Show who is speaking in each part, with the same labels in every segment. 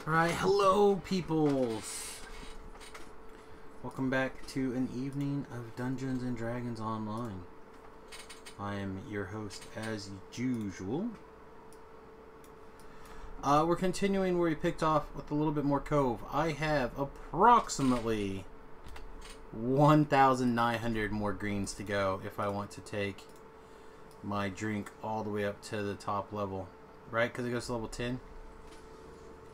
Speaker 1: Alright, hello peoples! Welcome back to an evening of Dungeons and Dragons Online. I am your host as usual. We're continuing where we picked off with a little bit more cove. I have approximately 1,900 more greens to go if I want to take my drink all the way up to the top level. Right? Because it goes to level 10?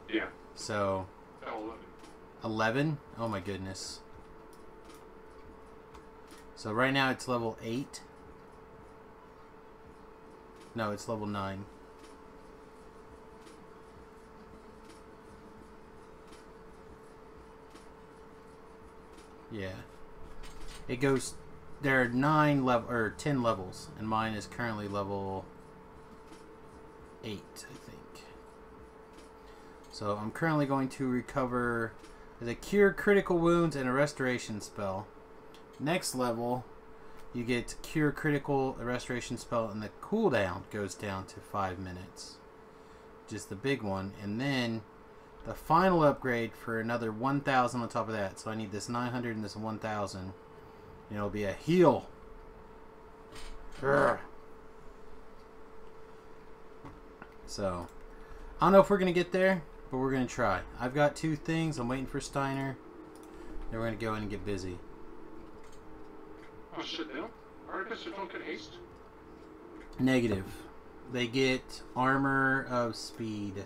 Speaker 2: Yeah.
Speaker 1: So,
Speaker 2: 11.
Speaker 1: 11? Oh my goodness. So right now it's level 8. No, it's level 9. Yeah. It goes, there are 10 levels, and mine is currently level 8, I think. So I'm currently going to recover the cure critical wounds and a restoration spell. Next level, you get cure critical, a restoration spell, and the cooldown goes down to 5 minutes. Just the big one. And then the final upgrade for another 1,000 on top of that. So I need this 900 and this 1,000. And it'll be a heal. Urgh. So, I don't know if we're going to get there, but we're going to try. I've got 2 things. I'm waiting for Steiner. Then we're going to go in and get busy.
Speaker 2: Oh shit, they don't. Artificers don't get haste?
Speaker 1: Negative. They get armor of speed,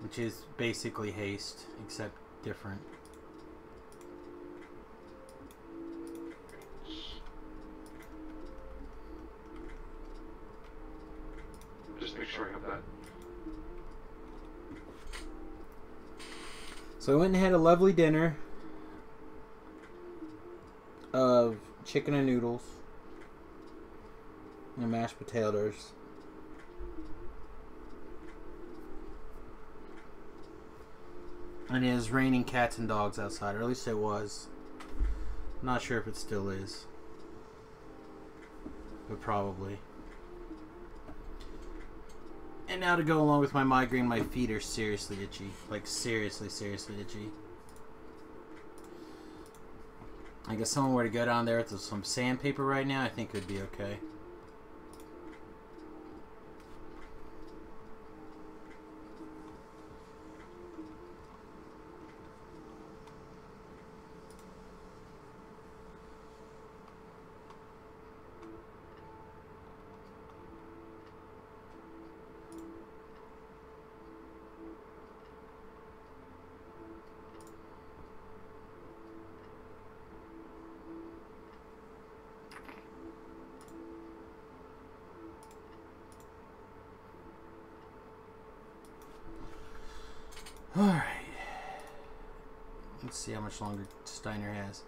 Speaker 1: which is basically haste, except different.
Speaker 2: Just make sure I have that.
Speaker 1: So I went and had a lovely dinner of chicken and noodles and mashed potatoes. And it is raining cats and dogs outside, or at least it was. Not sure if it still is, but probably. And now to go along with my migraine, my feet are seriously itchy. Like seriously itchy. I guess someone were to go down there with some sandpaper right now, I think it would be okay. Alright. Let's see how much longer Steiner has.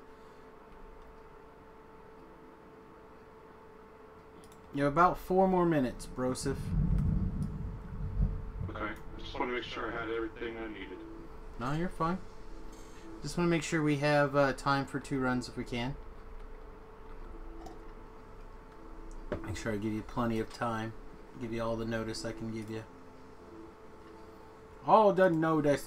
Speaker 1: You have about 4 more minutes, Broseph.
Speaker 2: Okay. I just want to make sure I had everything I needed.
Speaker 1: No, you're fine. Just want to make sure we have time for 2 runs if we can. Make sure I give you plenty of time. Give you all the notice I can give you. All the notice.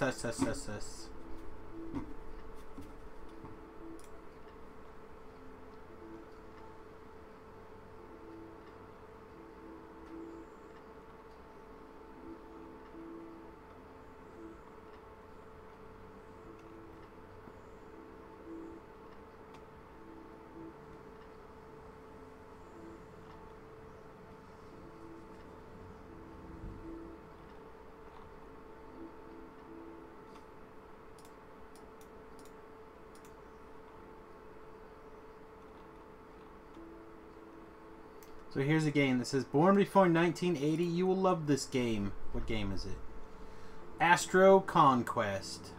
Speaker 1: So here's a game that says, born before 1980, you will love this game. What game is it? Astro Conquest.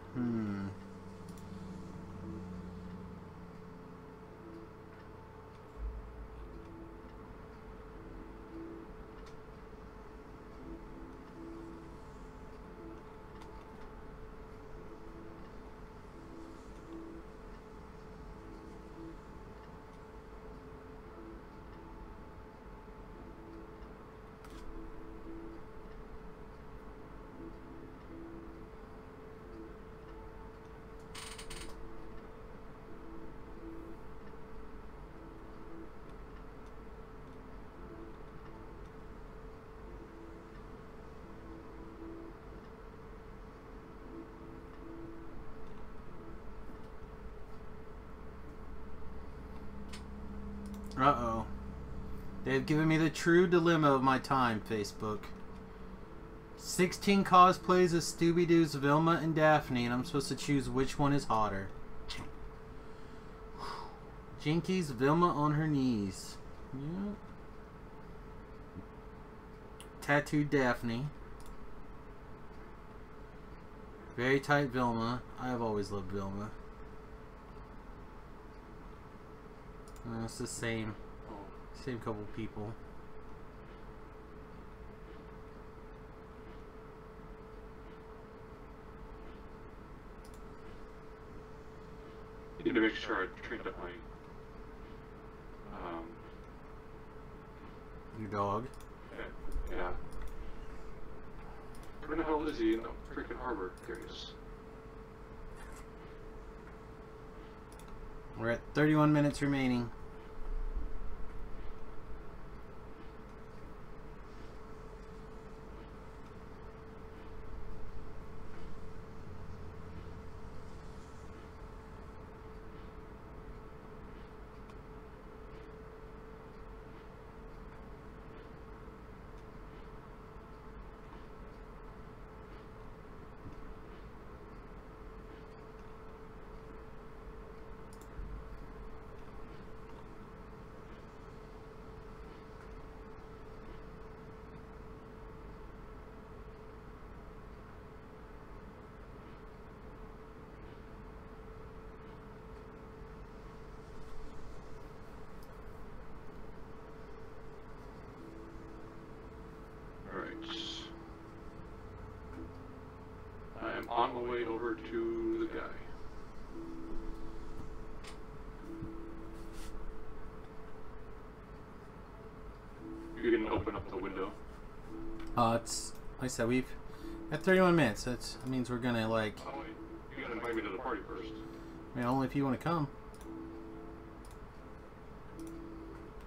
Speaker 1: Uh-oh. They've given me the true dilemma of my time, Facebook. 16 cosplays of Scooby-Doo's Vilma and Daphne, and I'm supposed to choose which one is hotter. Jinkies, Vilma on her knees. Yep. Tattooed Daphne. Very tight Vilma. I've always loved Vilma. It's the same couple people.
Speaker 2: I need to make sure I trained up my
Speaker 1: Your dog.
Speaker 2: yeah. Where the hell is he in the freaking harbor? There he is.
Speaker 1: We're at 31 minutes remaining.
Speaker 2: I am on my way over to the guy. You can open up the window.
Speaker 1: It's like I said, we've at 31 minutes. That means we're gonna like.
Speaker 2: Oh wait, you gotta invite me to the party first.
Speaker 1: I mean, only if you want to come.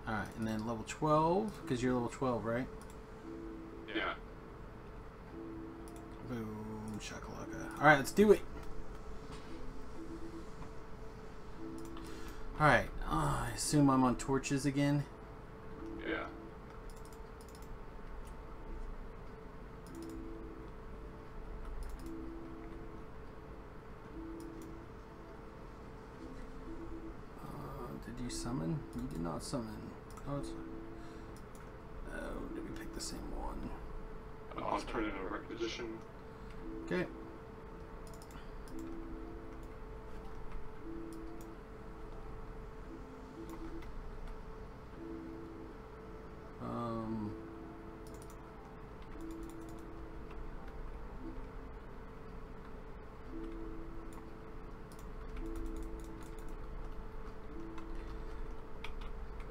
Speaker 1: All right, and then level 12 because you're level 12, right?
Speaker 2: Yeah.
Speaker 1: Boom, shakalaka. All right, let's do it. All right. I assume I'm on torches again.
Speaker 2: Yeah.
Speaker 1: Did you summon? You did not summon. Oh, did we pick the same one?
Speaker 2: I'll turn it in a requisition.
Speaker 1: Okay.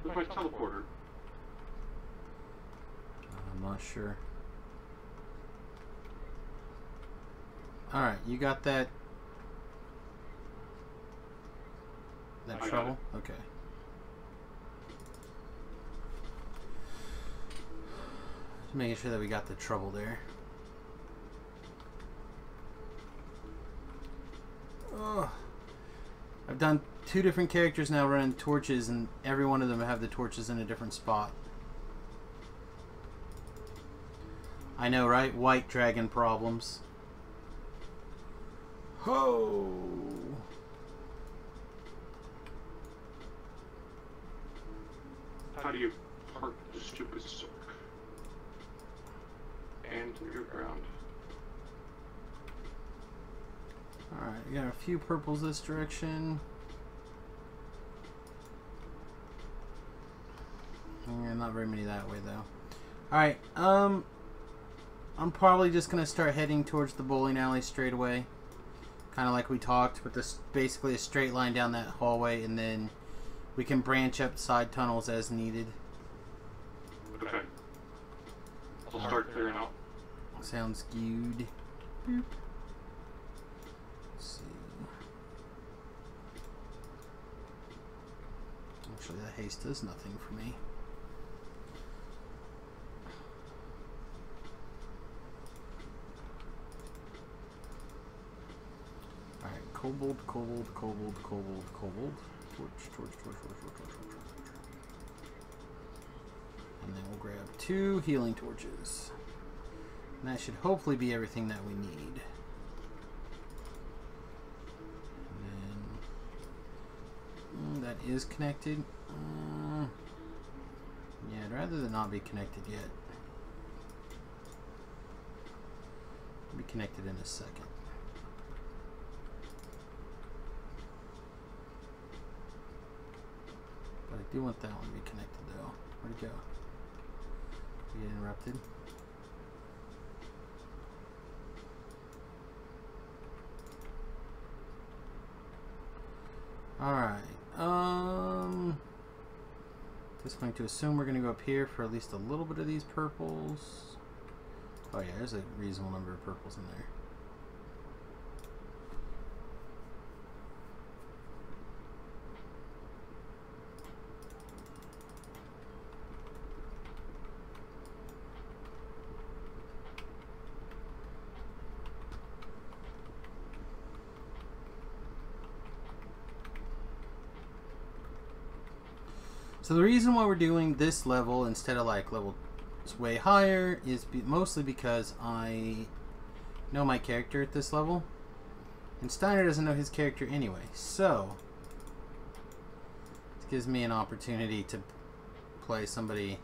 Speaker 2: Where's my teleporter?
Speaker 1: I'm not sure. Alright, you got that
Speaker 2: I
Speaker 1: trouble?
Speaker 2: got
Speaker 1: Okay. Just making sure that we got the trouble there. Oh. I've done 2 different characters now running torches, and every one of them have the torches in a different spot. I know, right? White dragon problems. Ho!
Speaker 2: How do you park the stupid sook? And your ground.
Speaker 1: Alright, we got a few purples this direction. Yeah, not very many that way though. Alright, I'm probably just gonna start heading towards the bowling alley straight away. Kinda like we talked, with this basically a straight line down that hallway, and then we can branch up side tunnels as needed.
Speaker 2: Okay. I'll start clearing out.
Speaker 1: Sounds good. Boop. Let's see. Actually, that haste does nothing for me. Alright, kobold, kobold, kobold, kobold, kobold. Torch, torch, torch, torch, torch, torch, torch, torch, torch. And then we'll grab 2 healing torches. And that should hopefully be everything that we need. And then that is connected. Yeah, I'd rather than not be connected yet. It'll be connected in a second. But I do want that one to be connected though. Where'd it go? Did it get interrupted? Alright. Just going to assume we're going to go up here for at least a little bit of these purples. Oh yeah, there's a reasonable number of purples in there. So the reason why we're doing this level instead of like level way higher is mostly because I know my character at this level, and Steiner doesn't know his character anyway. So it gives me an opportunity to play somebody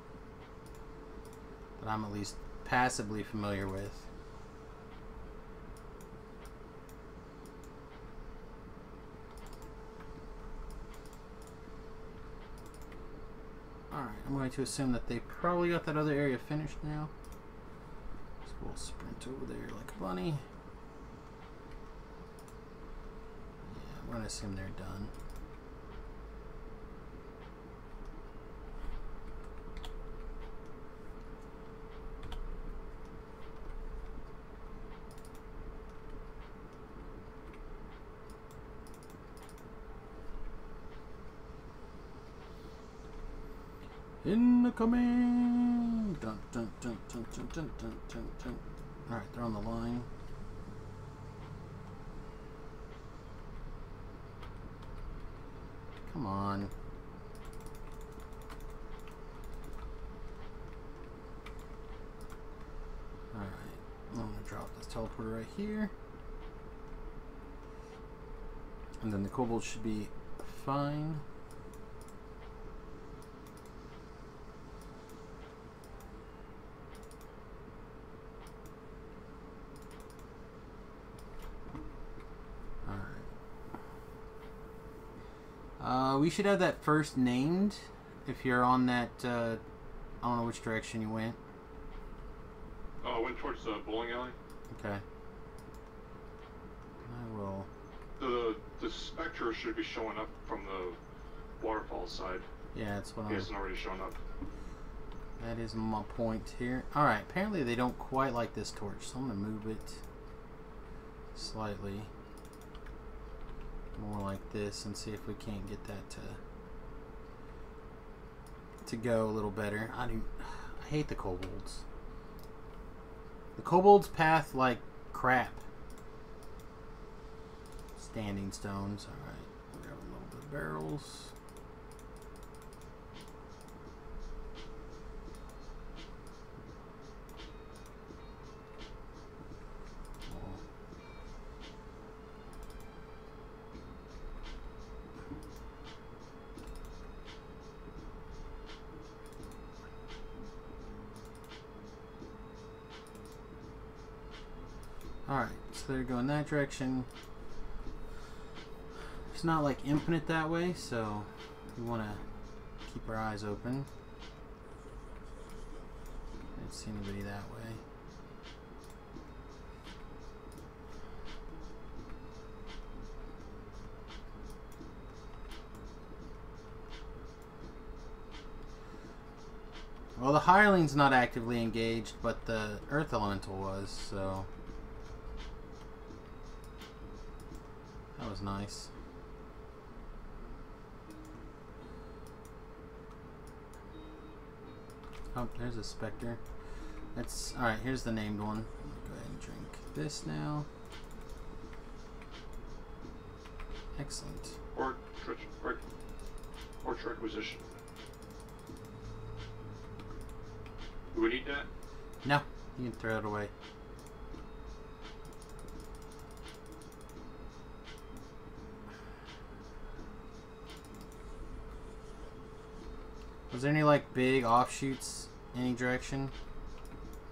Speaker 1: that I'm at least passively familiar with. Alright, I'm going to assume that they probably got that other area finished now. So we'll sprint over there like a bunny. Yeah, we're going to assume they're done. Incoming! Dun, dun, dun, dun, dun, dun, dun, dun, dun. Alright, they're on the line. Come on. Alright, I'm going to drop this teleporter right here. And then the kobolds should be fine. We should have that first named if you're on that, I don't know which direction you went.
Speaker 2: Oh, I went towards the bowling alley.
Speaker 1: Okay. I will.
Speaker 2: The spectre should be showing up from the waterfall side.
Speaker 1: Yeah, that's what
Speaker 2: He hasn't already shown up.
Speaker 1: That is my point here. Alright, apparently they don't quite like this torch, so I'm going to move it slightly more like this and see if we can't get that to go a little better. I hate the kobolds. The kobolds path like crap. Standing stones. Alright, we'll grab a little bit of barrels. Alright, so they're going that direction. It's not like infinite that way, so we want to keep our eyes open. I didn't see anybody that way. Well, the hireling's not actively engaged, but the earth elemental was, so that was nice. Oh, there's a specter. That's alright. Here's the named one. Go ahead and drink this now. Excellent.
Speaker 2: Or requisition. Do we need that?
Speaker 1: No, you can throw it away. Was there any like big offshoots any direction?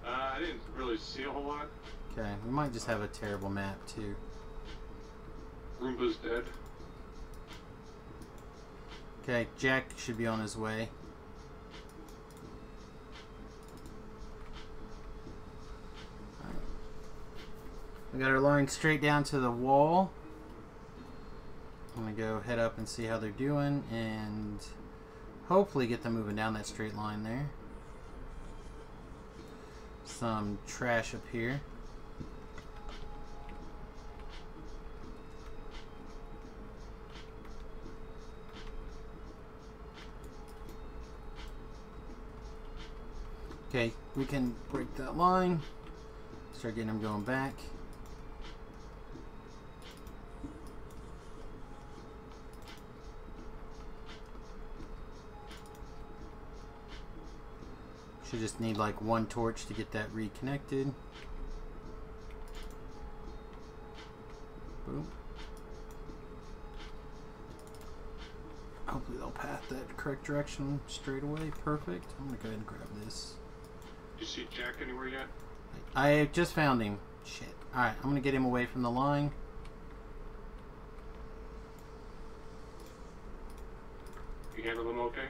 Speaker 2: I didn't really see a whole lot.
Speaker 1: Okay, we might just have a terrible map too.
Speaker 2: Roomba's dead.
Speaker 1: Okay, Jack should be on his way. Alright. We got our line straight down to the wall. I'm gonna go head up and see how they're doing and hopefully get them moving down that straight line there. Some trash up here. Okay, we can break that line. Start getting them going back. Should just need like one torch to get that reconnected. Boom. Hopefully they'll path that correct direction straight away. Perfect. I'm gonna go ahead and grab this.
Speaker 2: You see Jack anywhere yet?
Speaker 1: I just found him. Shit. Alright, I'm gonna get him away from the line.
Speaker 2: You handle him okay?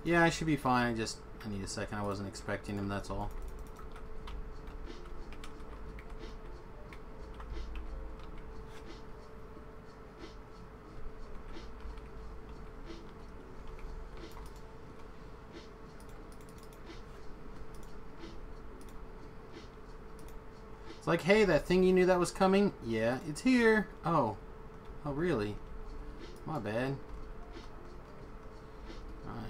Speaker 1: Yeah, I should be fine. I need a second. I wasn't expecting him, that's all. It's like, hey, that thing you knew that was coming? Yeah, it's here. Oh. Oh, really? My bad.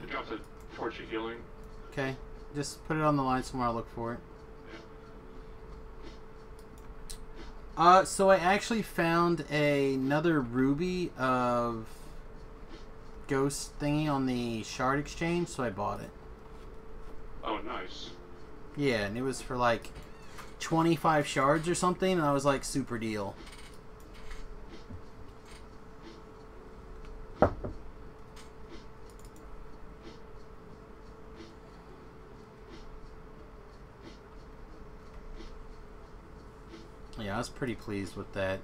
Speaker 2: It drops a torch of healing.
Speaker 1: Okay, just put it on the line somewhere. I'll look for it.
Speaker 2: Yeah.
Speaker 1: So I actually found another ruby of ghost thingy on the shard exchange, so I bought it.
Speaker 2: Oh, nice.
Speaker 1: Yeah, and it was for like 25 shards or something, and I was like, super deal. Yeah, I was pretty pleased with that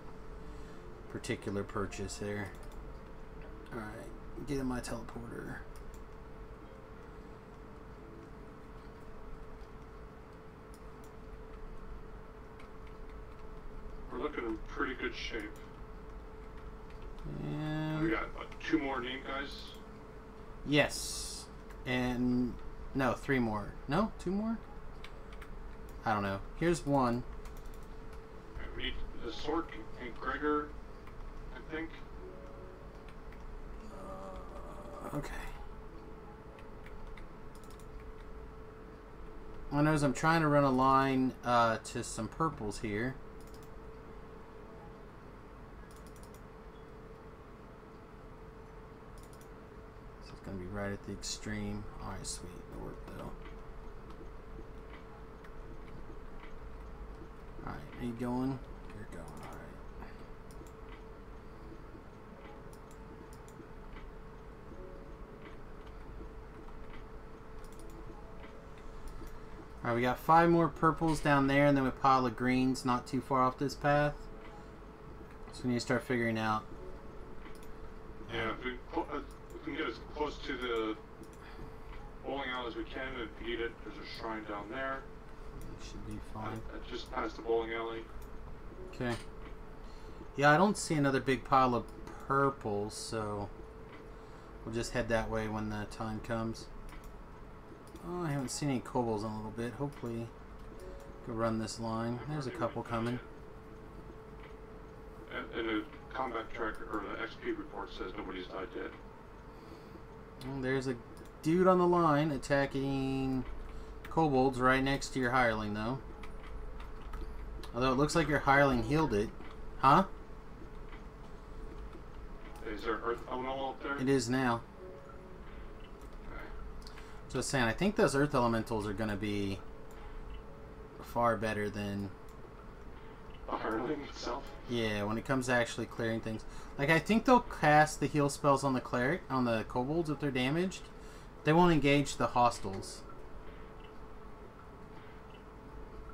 Speaker 1: particular purchase there. Alright, get in my teleporter.
Speaker 2: We're looking in pretty good shape.
Speaker 1: And
Speaker 2: We got 2 more name guys.
Speaker 1: yes. And no, 3 more. No, 2 more? I don't know. Here's one.
Speaker 2: We need the Sork and Gregor, I think.
Speaker 1: Okay. I know I'm trying to run a line to some purples here. So it's going to be right at the extreme. Alright, sweet. It worked though. Alright, are you going? You're going, alright. Alright, we got 5 more purples down there, and then a pile of greens not too far off this path. So we need to start figuring out.
Speaker 2: Yeah, if we can get as close to the bowling alley as we can and beat it. There's a shrine down there.
Speaker 1: It should be fine.
Speaker 2: Just past the bowling alley.
Speaker 1: Okay. Yeah, I don't see another big pile of purples, so we'll just head that way when the time comes. Oh, I haven't seen any kobolds in a little bit. Hopefully, go run this line. There's a couple coming.
Speaker 2: And the combat tracker or the XP report says nobody's died yet.
Speaker 1: Well, there's a dude on the line attacking kobolds right next to your hireling, though. Although it looks like your hireling healed it. Huh?
Speaker 2: Is there Earth Elemental up there?
Speaker 1: It is now.
Speaker 2: Okay.
Speaker 1: So I was saying, I think those earth elementals are going to be far better than
Speaker 2: Ironing itself.
Speaker 1: Yeah, when it comes to actually clearing things. Like, I think they'll cast the heal spells on the cleric, on the kobolds if they're damaged. They won't engage the hostiles.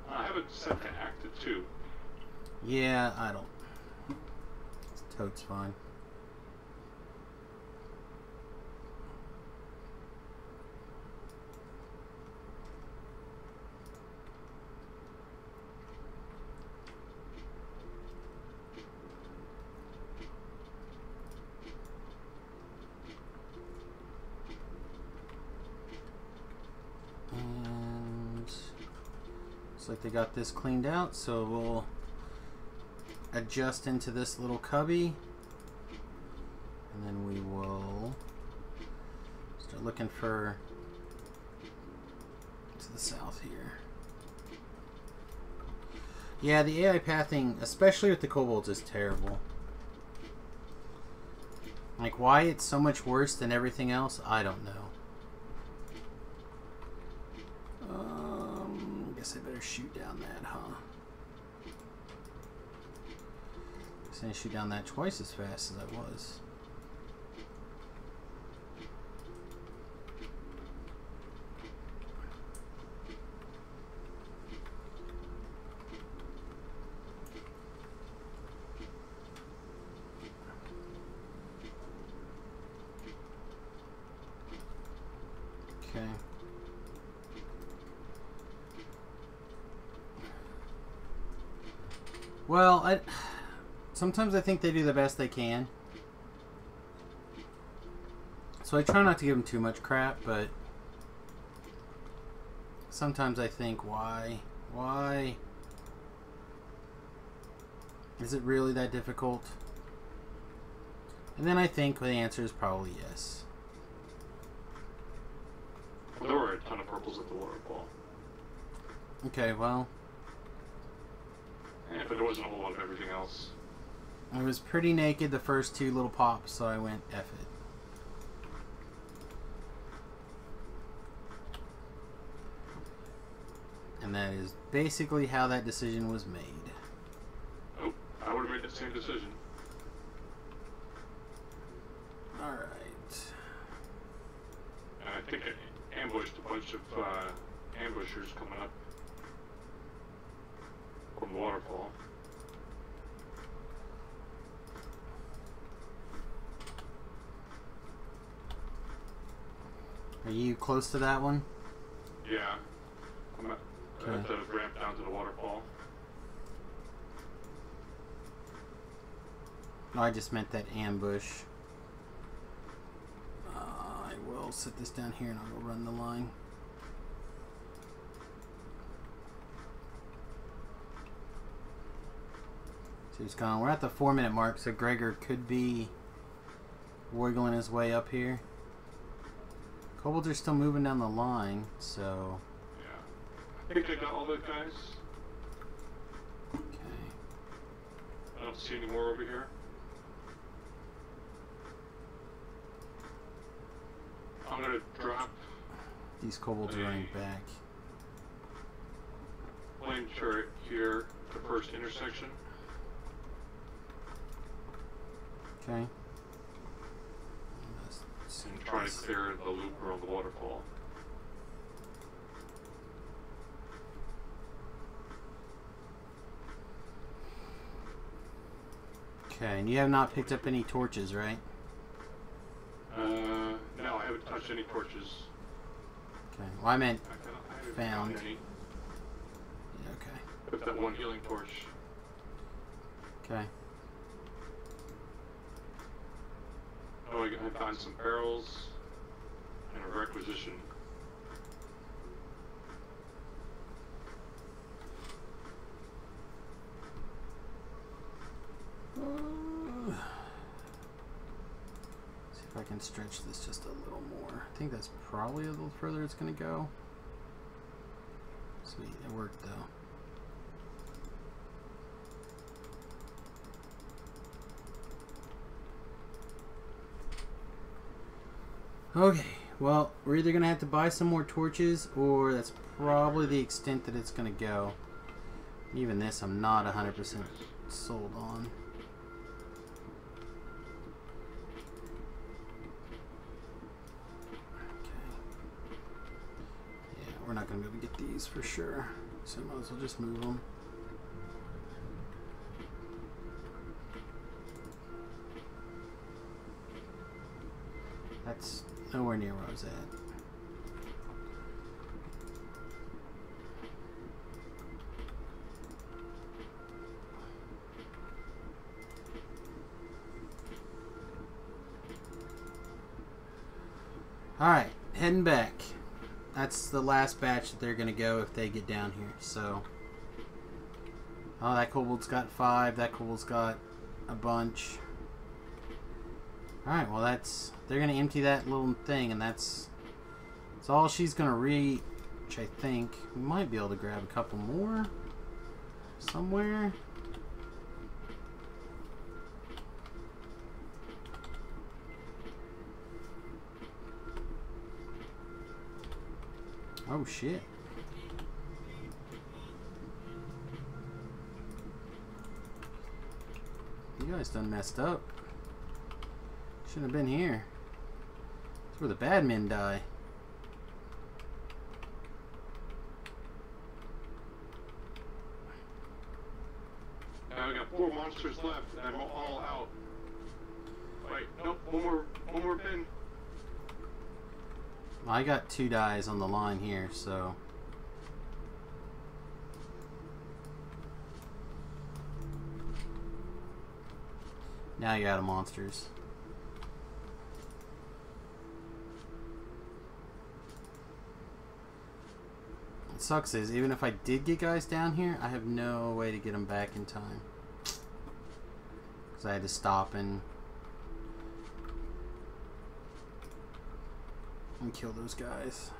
Speaker 2: I have it set to active too.
Speaker 1: Yeah, I don't. It's totes fine. Looks like they got this cleaned out, so we'll adjust into this little cubby, and then we will start looking for to the south here. Yeah, the AI pathing, especially with the kobolds, is terrible. Like, why it's so much worse than everything else, I don't know. I better shoot down that, huh? I'm gonna shoot down that twice as fast as I was. Okay. Well, sometimes I think they do the best they can. So I try not to give them too much crap, but sometimes I think, why? Why? Is it really that difficult? And then I think the answer is probably yes.
Speaker 2: Well, there were a ton of purples at the waterfall.
Speaker 1: Okay, well.
Speaker 2: Yeah, but there wasn't a whole lot of everything else.
Speaker 1: I was pretty naked the first two little pops, so I went F it. And that is basically how that decision was made.
Speaker 2: Oh, I would have made the same decision.
Speaker 1: Alright.
Speaker 2: And I think I ambushed a bunch of ambushers coming up from the waterfall.
Speaker 1: Are you close to that one?
Speaker 2: Yeah. I'm at the ramp down to the waterfall.
Speaker 1: No, I just meant that ambush. I will set this down here and I'll go run the line. So he's gone. We're at the 4-minute mark, so Gregor could be wiggling his way up here. Kobolds are still moving down the line, so...
Speaker 2: Yeah. I think I got all those guys.
Speaker 1: Okay.
Speaker 2: I don't see any more over here. I'm gonna drop...
Speaker 1: These kobolds are running back.
Speaker 2: Flame turret here, the first intersection.
Speaker 1: Okay.
Speaker 2: And try to clear the loop around the waterfall.
Speaker 1: Okay, and you have not picked up any torches, right?
Speaker 2: No, I haven't touched any torches.
Speaker 1: Okay. Well, I meant
Speaker 2: I haven't
Speaker 1: found.
Speaker 2: any.
Speaker 1: Yeah, okay.
Speaker 2: With that one healing torch.
Speaker 1: Okay.
Speaker 2: Oh, I found some barrels and a requisition.
Speaker 1: See if I can stretch this just a little more. I think that's probably a little further it's going to go. Sweet, it worked though. Okay, well, we're either going to have to buy some more torches, or that's probably the extent that it's going to go. Even this, I'm not 100% sold on. We're not going to be able to get these for sure, so I might as well just move them. That's nowhere near where I was at. Alright, heading back. That's the last batch that they're going to go if they get down here. So, oh, that kobold's got 5. That kobold's got a bunch. Alright, well they're going to empty that little thing, and that's all she's going to reach, I think. We might be able to grab a couple more somewhere. Oh shit. You guys done messed up. Shouldn't have been here. That's where the bad men die.
Speaker 2: Now we got 4 monsters left, and I'm all out. Wait, nope, one more pin.
Speaker 1: I got 2 dies on the line here, so now you're out of monsters. What sucks is, even if I did get guys down here, I have no way to get them back in time. Because I had to stop and kill those guys.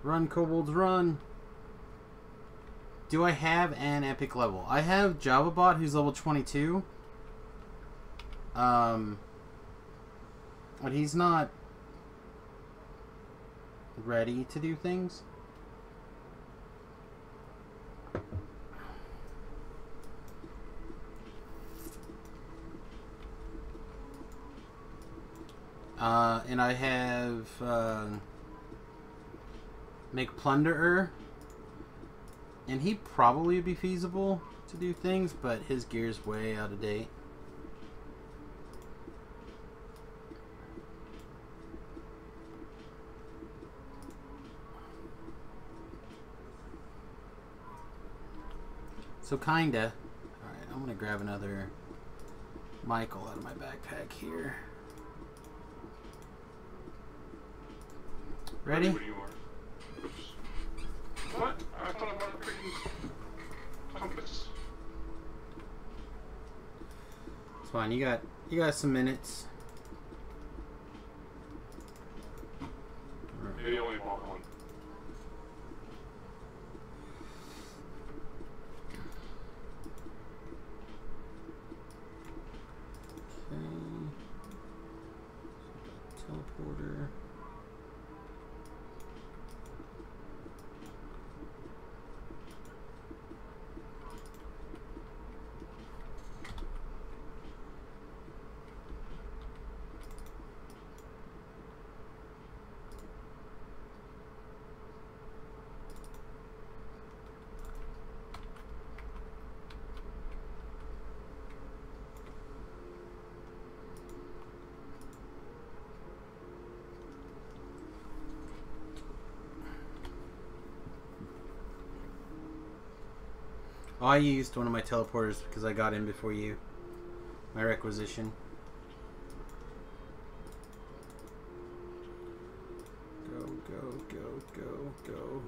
Speaker 1: Run, kobolds, run! Do I have an epic level? I have JavaBot, who's level 22. But he's not ready to do things. And I have make plunderer, and he probably would be feasible to do things, but his gear's way out of date. So kinda. Alright, I'm gonna grab another Michael out of my backpack here. Ready?
Speaker 2: Where you are. Oops. What? I thought I bought a freaking compass.
Speaker 1: It's fine. You got some minutes.
Speaker 2: Maybe I only bought one.
Speaker 1: Okay. Teleporter. Oh, I used one of my teleporters because I got in before you. My requisition. Go, go, go, go, go.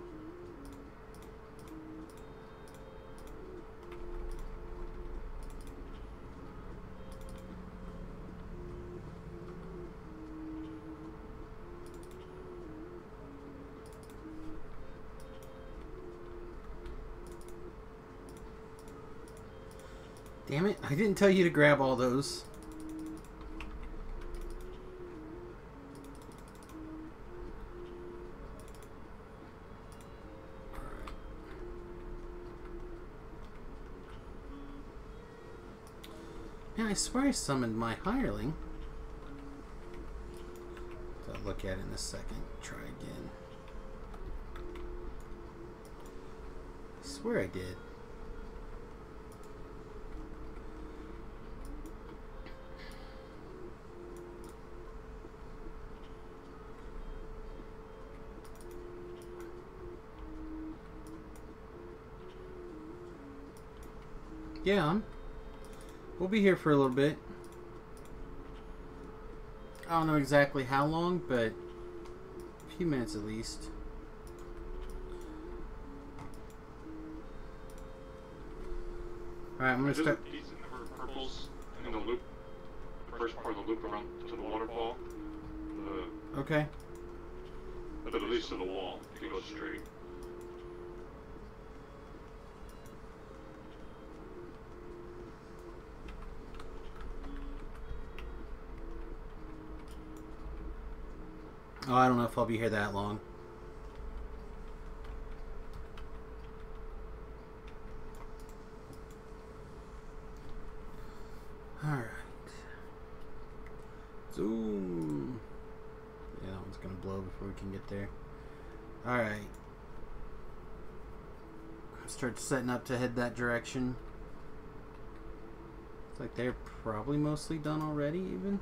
Speaker 1: Damn it, I didn't tell you to grab all those. Man, I swear I summoned my hireling. I'll look at it in a second. Try again. I swear I did. Yeah, we'll be here for a little bit. I don't know exactly how long, but a few minutes at least. Alright, I'm gonna start.
Speaker 2: There's a decent number of purples in the loop. The first part of the loop around to the waterfall.
Speaker 1: Okay.
Speaker 2: But at least to the wall, if you go straight.
Speaker 1: Oh, I don't know if I'll be here that long. Alright. Zoom. Yeah, that one's gonna blow before we can get there. Alright. Start setting up to head that direction. It's like they're probably mostly done already, even.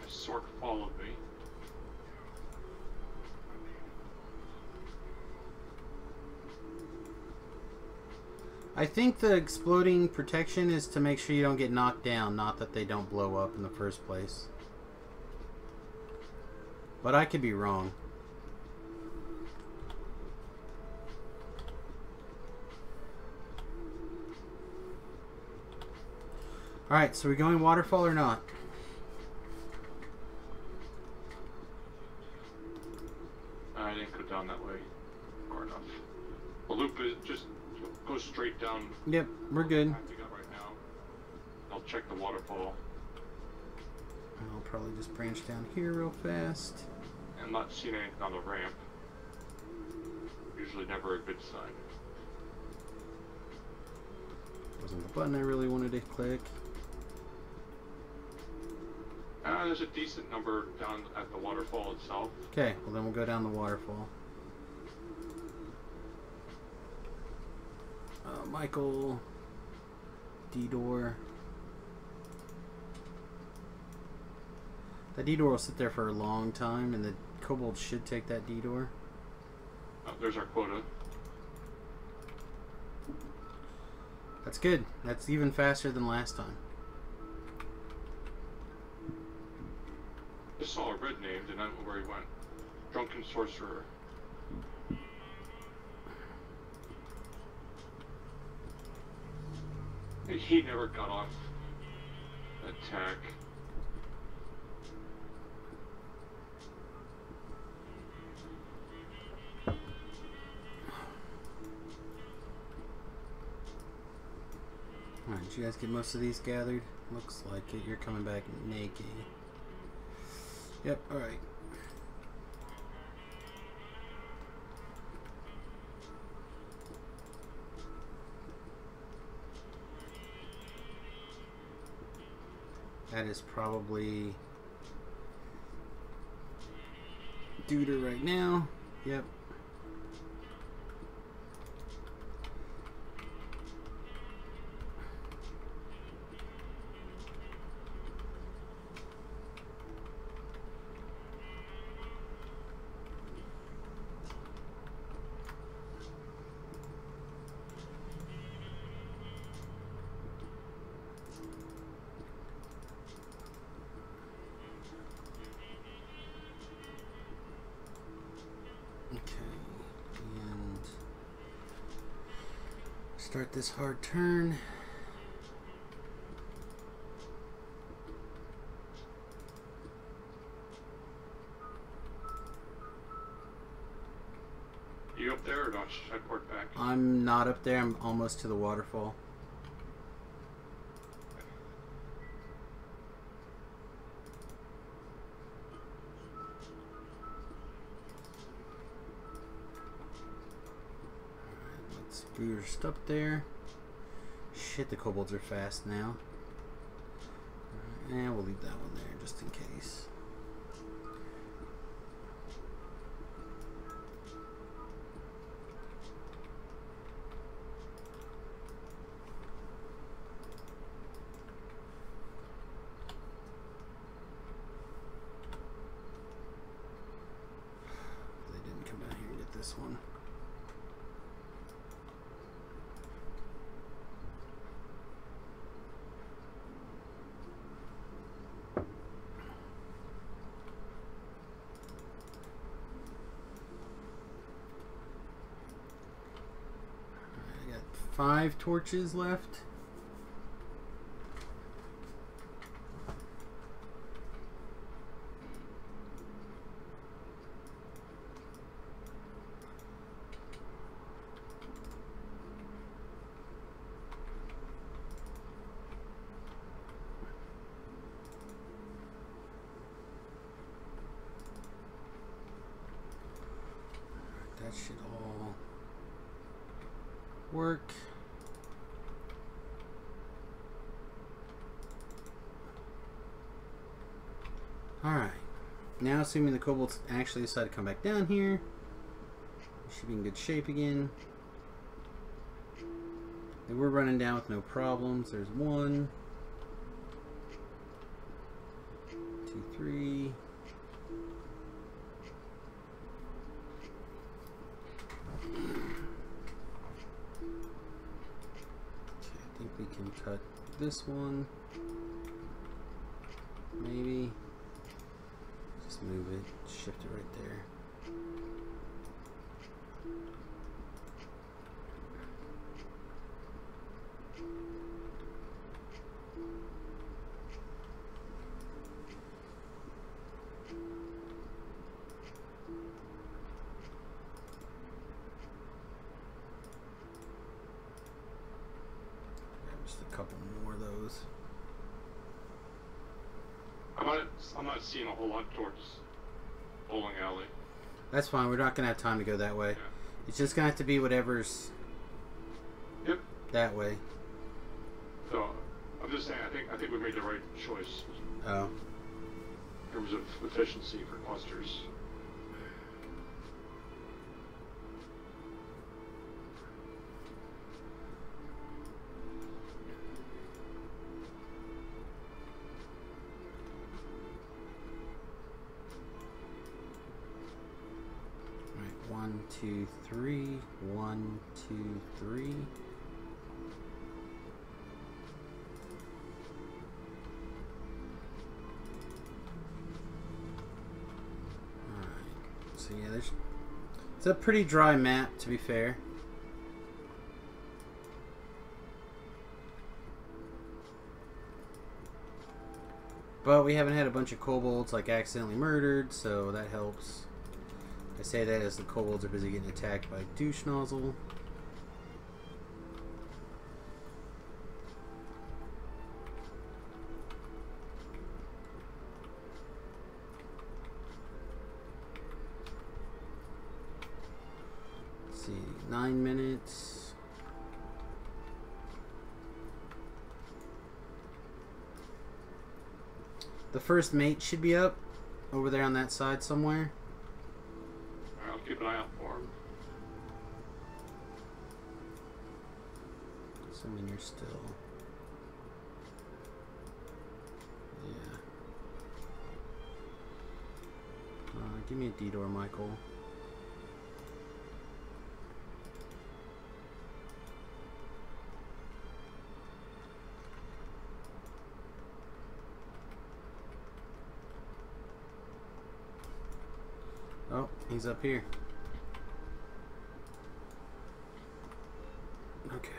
Speaker 2: Sork followed me.
Speaker 1: I think the exploding protection is to make sure you don't get knocked down, not that they don't blow up in the first place. But I could be wrong. Alright, so we going waterfall or not?
Speaker 2: I didn't go down that way far enough. The loop is just go straight down.
Speaker 1: Yep, we're good.
Speaker 2: I got right now. I'll check the waterfall.
Speaker 1: I'll probably just branch down here real fast.
Speaker 2: I'm not seeing anything on the ramp. Usually never a good sign.
Speaker 1: Wasn't the button I really wanted to click.
Speaker 2: There's a decent number down at the waterfall itself.
Speaker 1: Okay, well then we'll go down the waterfall. Michael, D-door. That D-door will sit there for a long time, and the kobold should take that D-door.
Speaker 2: Oh, there's our quota.
Speaker 1: That's good. That's even faster than last time.
Speaker 2: Just saw a red named and I don't know where he went. Drunken sorcerer. He never got off attack.
Speaker 1: Alright, did you guys get most of these gathered? Looks like it. You're coming back naked. Yep, alright. That is probably Duder right now. Yep. Start this hard turn.
Speaker 2: You you up there or not? Should I port back?
Speaker 1: I'm not up there. I'm almost to the waterfall. Alright, let's boost up there. Shit, the kobolds are fast now. And we'll leave that one there just in case. They didn't come down here and get this one. I got 5 torches left. That should all work. Alright. Now, assuming the kobolds actually decide to come back down here, we should be in good shape again. They were running down with no problems. There's 1, 2, 3. I think we can cut this one. Maybe. Just move it, shift it right there. Just a couple more of those.
Speaker 2: I'm not seeing a whole lot towards bowling alley.
Speaker 1: That's fine. We're not gonna have time to go that way.
Speaker 2: Yeah.
Speaker 1: It's just gonna have to be whatever's
Speaker 2: Yep.
Speaker 1: that way.
Speaker 2: So I'm just saying, I think we made the right choice
Speaker 1: Oh.
Speaker 2: in terms of efficiency for clusters.
Speaker 1: Right. 1, 2, 3. 1, 2, 3. So yeah, it's a pretty dry map, to be fair. But we haven't had a bunch of kobolds like accidentally murdered, so that helps. I say that as the kobolds are busy getting attacked by douche nozzle. Let's see, 9 minutes. The first mate should be up over there on that side somewhere.
Speaker 2: Alright, I'll keep an eye out for him.
Speaker 1: Assuming you're still. Yeah. Give me a D-door, Michael. Oh, he's up here. Okay.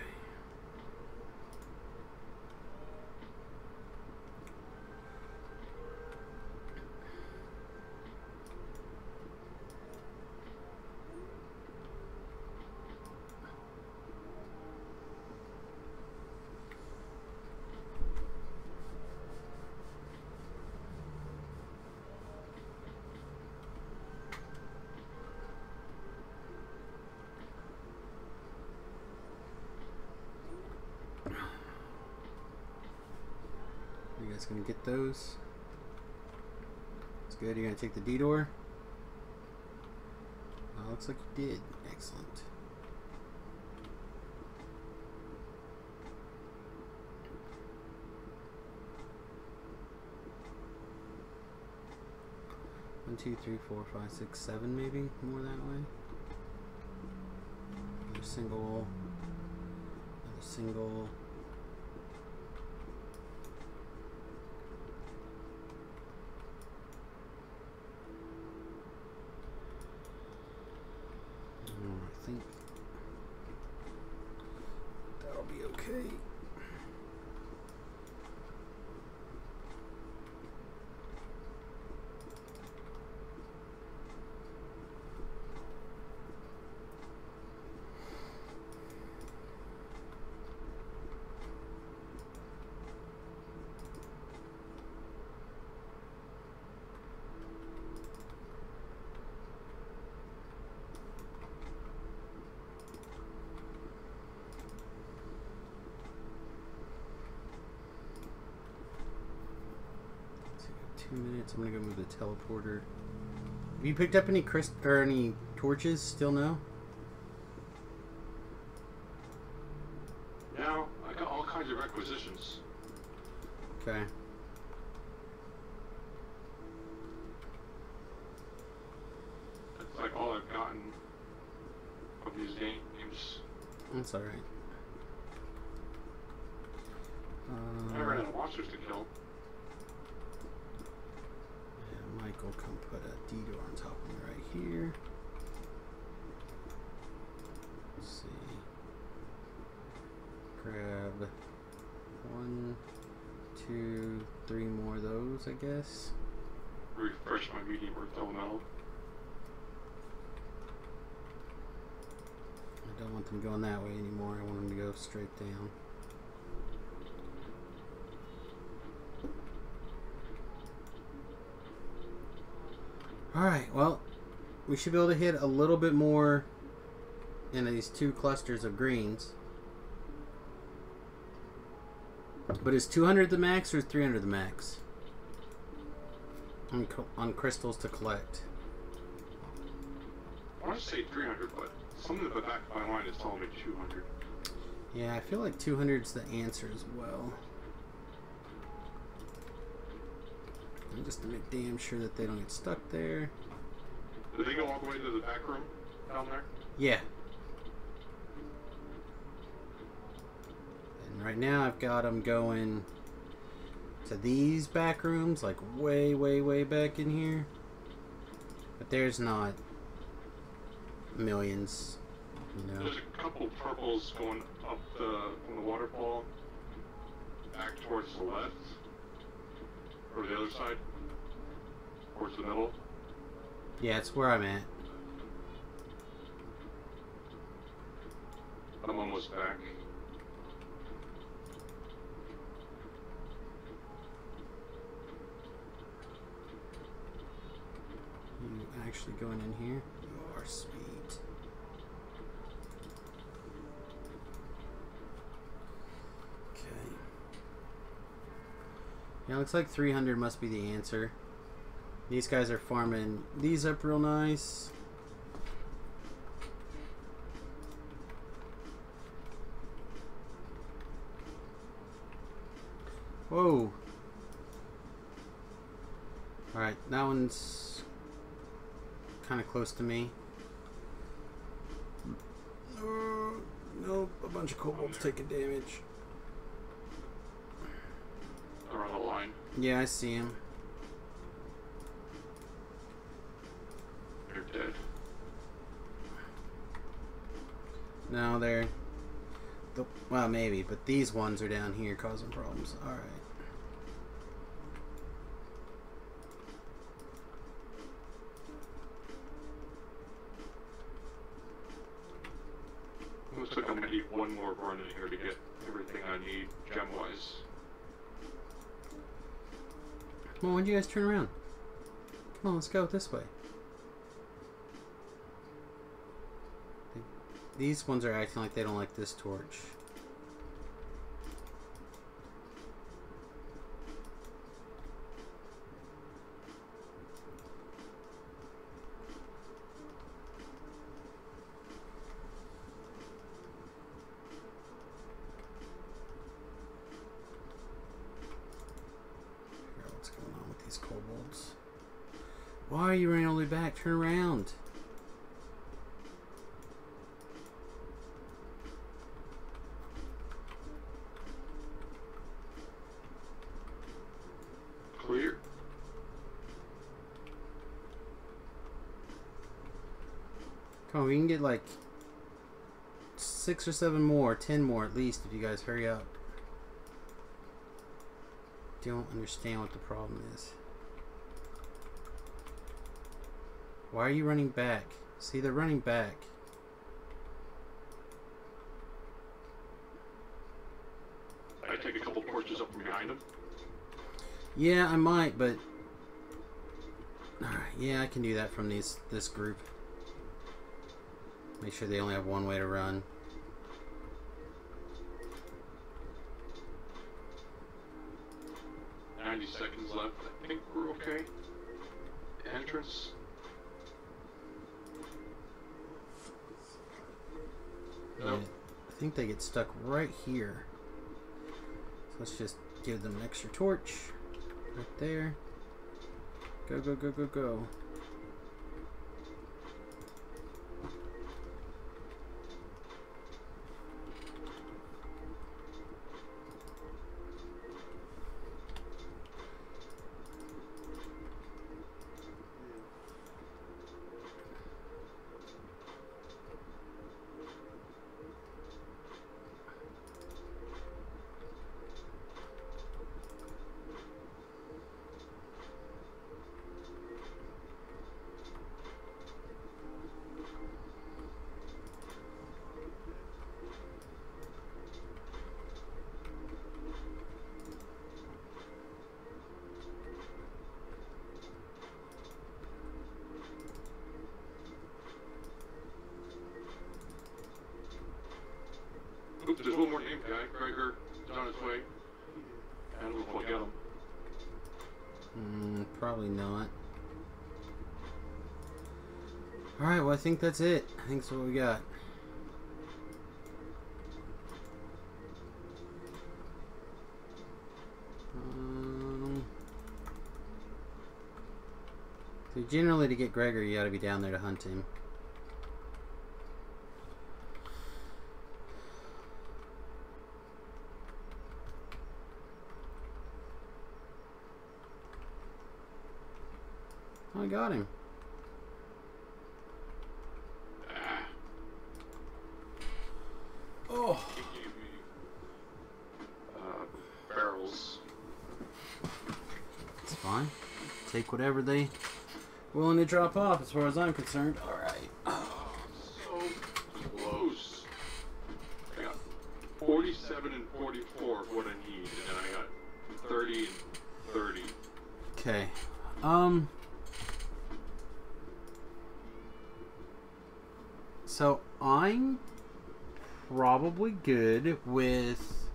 Speaker 1: guys gonna get those? It's good. You're gonna take the D door? Oh, looks like you did. Excellent. One, two, three, four, five, six, seven, maybe more that way. Another single. Another single. I think that'll be okay. Minutes. I'm gonna go move the teleporter. Have you picked up any any torches? Still no?
Speaker 2: Now I got all kinds of requisitions.
Speaker 1: Okay.
Speaker 2: That's like all I've gotten of these games.
Speaker 1: That's alright.
Speaker 2: I ran out of monsters to kill.
Speaker 1: Michael, come put a D-door on top of me right here. Let's see. Grab 1, 2, 3 more of those, I guess.
Speaker 2: Refresh my medium worth elemental.
Speaker 1: I don't want them going that way anymore. I want them to go straight down. Alright, well, we should be able to hit a little bit more in these 2 clusters of greens. But is 200 the max or is 300 the max? On crystals to collect.
Speaker 2: I want to say 300, but something at the back of my mind is telling me 200.
Speaker 1: Yeah, I feel like 200 is the answer as well. And just to make damn sure that they don't get stuck there.
Speaker 2: Did they go all the way to the back room down there?
Speaker 1: Yeah. And right now I've got them going to these back rooms, like way, way, way back in here. But there's not millions, you know.
Speaker 2: There's a couple purples going up from the waterfall back towards the left. Or the other side? Towards the middle?
Speaker 1: Yeah, it's where I'm at.
Speaker 2: I'm almost back.
Speaker 1: You actually going in here? You are sweet. Okay. Yeah, looks like 300 must be the answer. These guys are farming these up real nice. Whoa. Alright, that one's kind of close to me. Nope, a bunch of kobolds taking damage.
Speaker 2: They're on the line.
Speaker 1: Yeah, I see him.
Speaker 2: They're dead.
Speaker 1: No, they're... well, maybe, but these ones are down here causing problems. Alright.
Speaker 2: Looks like I'm gonna need one more run in here to get everything I need gem-wise.
Speaker 1: Come on, when do you guys turn around? Come on, let's go this way. These ones are acting like they don't like this torch. Why are you running all the way back? Turn around.
Speaker 2: Clear.
Speaker 1: Come on, we can get like 6 or 7 more, 10 more at least if you guys hurry up. Don't understand what the problem is. Why are you running back? See, they're running back.
Speaker 2: I take a couple torches up from behind him.
Speaker 1: Yeah, I might, but alright, yeah, I can do that from this group. Make sure they only have one way to run.
Speaker 2: Seconds left. I think we're okay. Entrance.
Speaker 1: Yeah,
Speaker 2: Nope.
Speaker 1: I think they get stuck right here. So let's just give them an extra torch. Right there. Go, go, go, go, go.
Speaker 2: Oops, there's one more name guy. Gregor is on his way. I don't know if I'll get him.
Speaker 1: Probably not. Alright, well I think that's it. I think that's what we got. So generally to get Gregor you gotta be down there to hunt him. I got him. Oh.
Speaker 2: He gave me barrels.
Speaker 1: It's fine. Take whatever they willing to drop off as far as I'm concerned. Alright.
Speaker 2: Oh, so close. I got 47 and 44 of what I need, and then I got 30 and 30.
Speaker 1: Okay. So I'm probably good with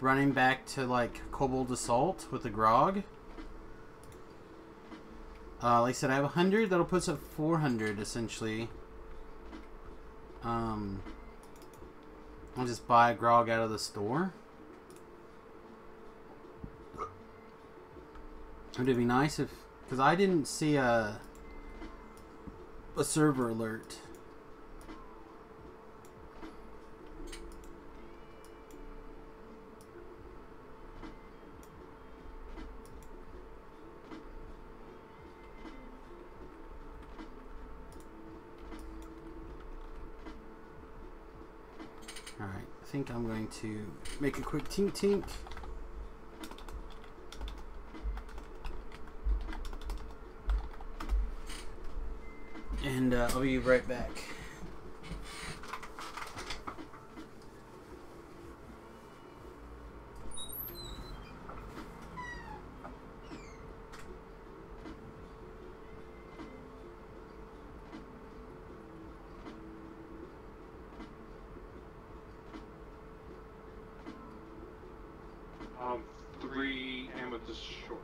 Speaker 1: running back to like Kobold Assault with the grog. Like I said, I have 100. That'll put us at 400 essentially. I'll just buy a grog out of the store. Would it be nice if, because I didn't see a server alert. Alright, I think I'm going to make a quick tink tink. And I'll be right back.
Speaker 2: I'm 3 amethyst short.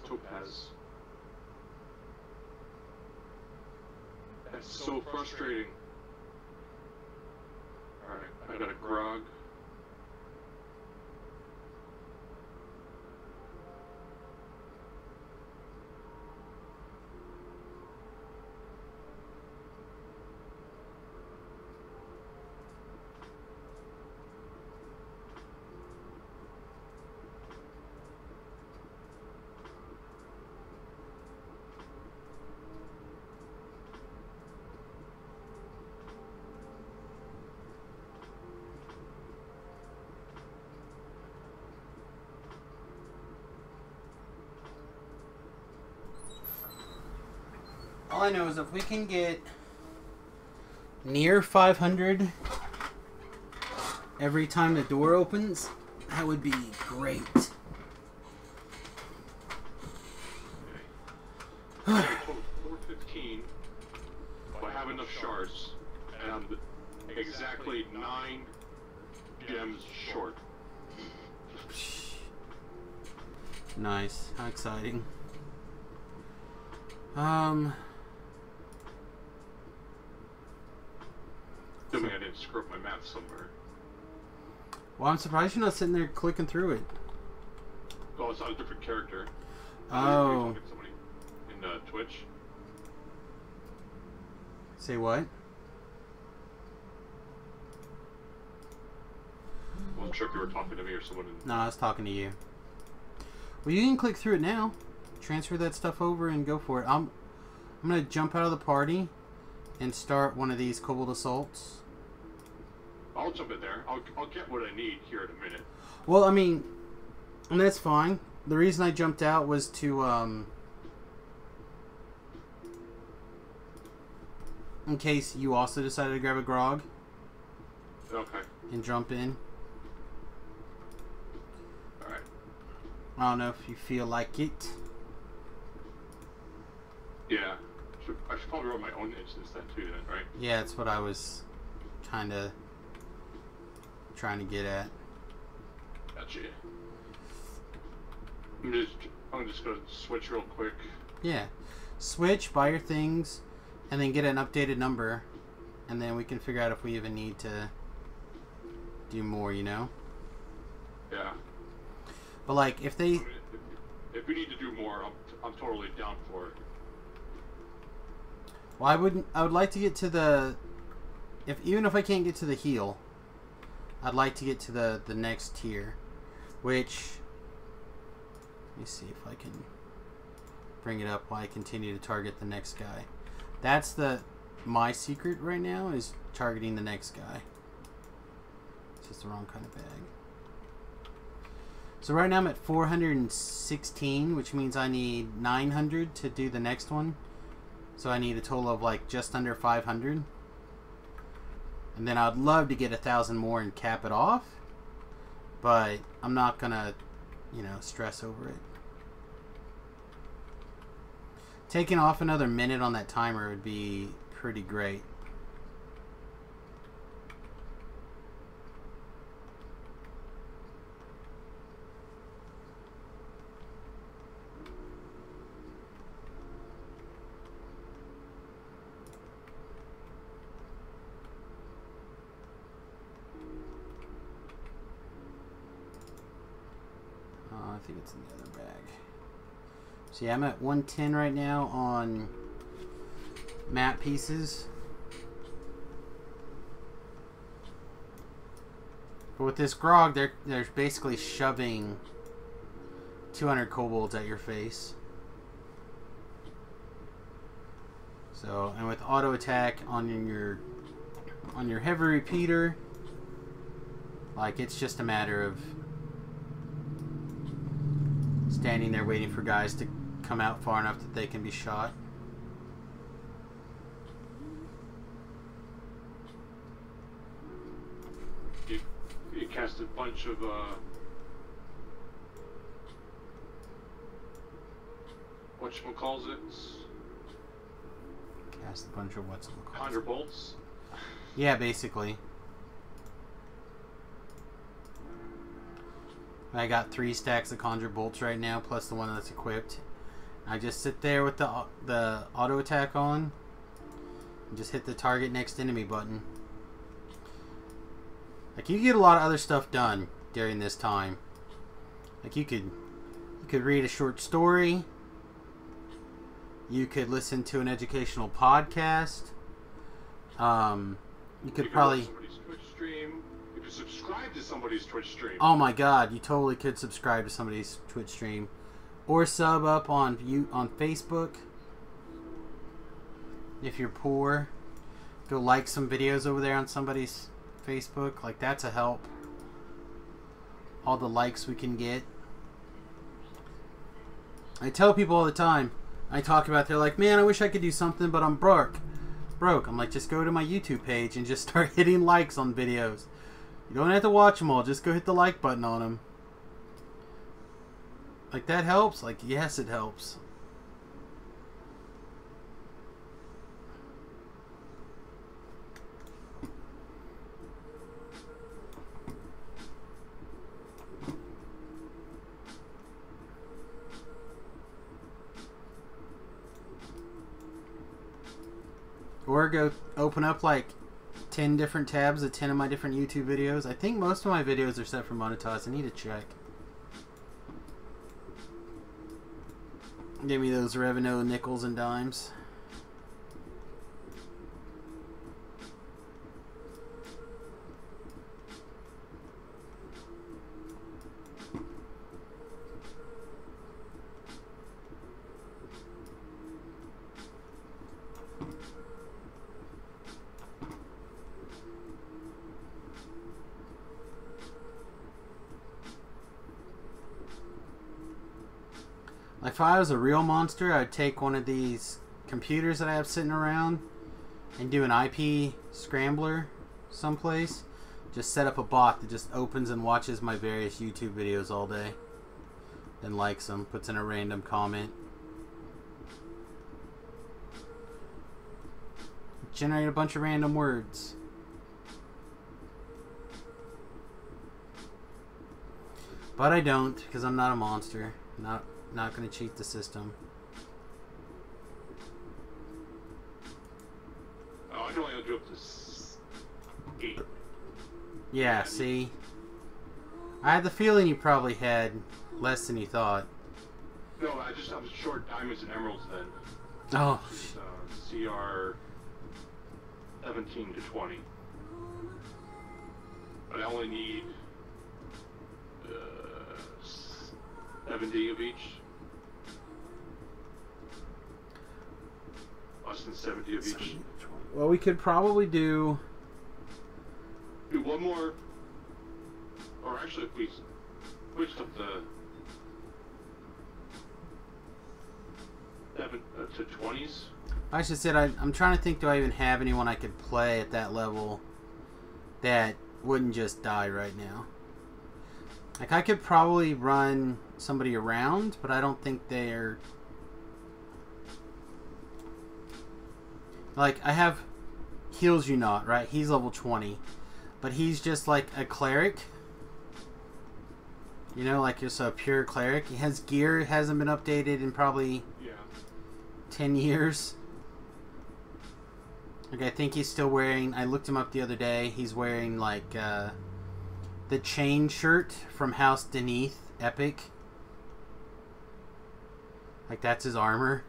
Speaker 2: Topaz. That's so frustrating. Alright, I I got a grog.
Speaker 1: All I know is if we can get near 500 every time the door opens, that would be great.
Speaker 2: Okay. 415. I have enough shards, and I'm exactly 9 gems short.
Speaker 1: Nice. How exciting.
Speaker 2: Assuming I didn't screw up my math somewhere.
Speaker 1: Well, I'm surprised you're not sitting there clicking through it.
Speaker 2: Oh, it's on a different character.
Speaker 1: Oh.
Speaker 2: Talking to somebody in Twitch.
Speaker 1: Say what?
Speaker 2: I wasn't sure if you were talking to me or someone in...
Speaker 1: No, I was talking to you. Well, you can click through it now. Transfer that stuff over and go for it. I'm gonna jump out of the party and start one of these Cobalt Assaults.
Speaker 2: I'll jump in there. I'll get what I need here in a minute.
Speaker 1: Well, I mean, and that's fine. The reason I jumped out was to, in case you also decided to grab a grog.
Speaker 2: Okay.
Speaker 1: And jump in.
Speaker 2: Alright.
Speaker 1: I don't know if you feel like it.
Speaker 2: Yeah. I should probably run my own instance then too, then, right?
Speaker 1: Yeah, that's what I was kind of trying to get at.
Speaker 2: Gotcha. I'm just gonna switch real quick.
Speaker 1: Yeah. Switch, buy your things, and then get an updated number, and then we can figure out if we even need to do more, you know?
Speaker 2: Yeah.
Speaker 1: But like, if they...
Speaker 2: If we need to do more, I'm totally down for it.
Speaker 1: Well, I would like to get to the... Even if I can't get to the heal, I'd like to get to the next tier, which... Let me see if I can bring it up while I continue to target the next guy. That's my secret right now, is targeting the next guy. It's just the wrong kind of bag. So right now I'm at 416, which means I need 900 to do the next one. So I need a total of like just under 500. And then I'd love to get 1,000 more and cap it off. But I'm not gonna, you know, stress over it. Taking off another minute on that timer would be pretty great. I think it's in the other bag. So yeah, I'm at 110 right now on map pieces. But with this grog, they're basically shoving 200 kobolds at your face. So, and with auto attack on your heavy repeater, like, it's just a matter of standing there waiting for guys to come out far enough that they can be shot.
Speaker 2: You cast a bunch of whatchamacallit?
Speaker 1: Cast a bunch of whatchamacallit?
Speaker 2: Conjure bolts?
Speaker 1: Yeah, basically. I got 3 stacks of conjure bolts right now, plus the one that's equipped. I just sit there with the auto attack on, and just hit the target next enemy button. Like, you get a lot of other stuff done during this time. Like, you could read a short story. You could listen to an educational podcast. You could probably...
Speaker 2: somebody's Twitch stream. You could subscribe to somebody's Twitch stream.
Speaker 1: Oh my god, you totally could subscribe to somebody's Twitch stream. Or sub up on Facebook. If you're poor. Go like some videos over there on somebody's Facebook. Like, that's a help. All the likes we can get. I tell people all the time. I talk about, they're like, man, I wish I could do something, but I'm broke. I'm like, just go to my YouTube page and just start hitting likes on videos. You don't have to watch them all. Just go hit the like button on them. Like, that helps? Like, yes, it helps. Or go open up like 10 different tabs of 10 of my different YouTube videos. I think most of my videos are set for monetized. I need to check. Give me those revenue nickels and dimes. Like, if I was a real monster, I'd take one of these computers that I have sitting around and do an IP scrambler someplace. Just set up a bot that just opens and watches my various YouTube videos all day. Then likes them, puts in a random comment. Generate a bunch of random words. But I don't, because I'm not a monster. Not going to cheat the system.
Speaker 2: Oh, I can only do up to 8.
Speaker 1: Yeah, see? I had the feeling you probably had less than you thought.
Speaker 2: No, I was short diamonds and emeralds then.
Speaker 1: Oh.
Speaker 2: CR 17 to 20. But I only need 70 of each. Less than 70 of each.
Speaker 1: Well, we could probably do
Speaker 2: one more. Or actually, if we switched up the 7 to 20s.
Speaker 1: I should say, I'm trying to think, do I even have anyone I could play at that level that wouldn't just die right now? Like, I could probably run somebody around, but I don't think they're... Like, I have Heals You Not, right? He's level 20. But he's just like a cleric. You know, like just a pure cleric. He has gear, hasn't been updated in probably 10 years. Like, I think he's still wearing... I looked him up the other day. He's wearing, like, the chain shirt from House Deneath Epic. Like, that's his armor.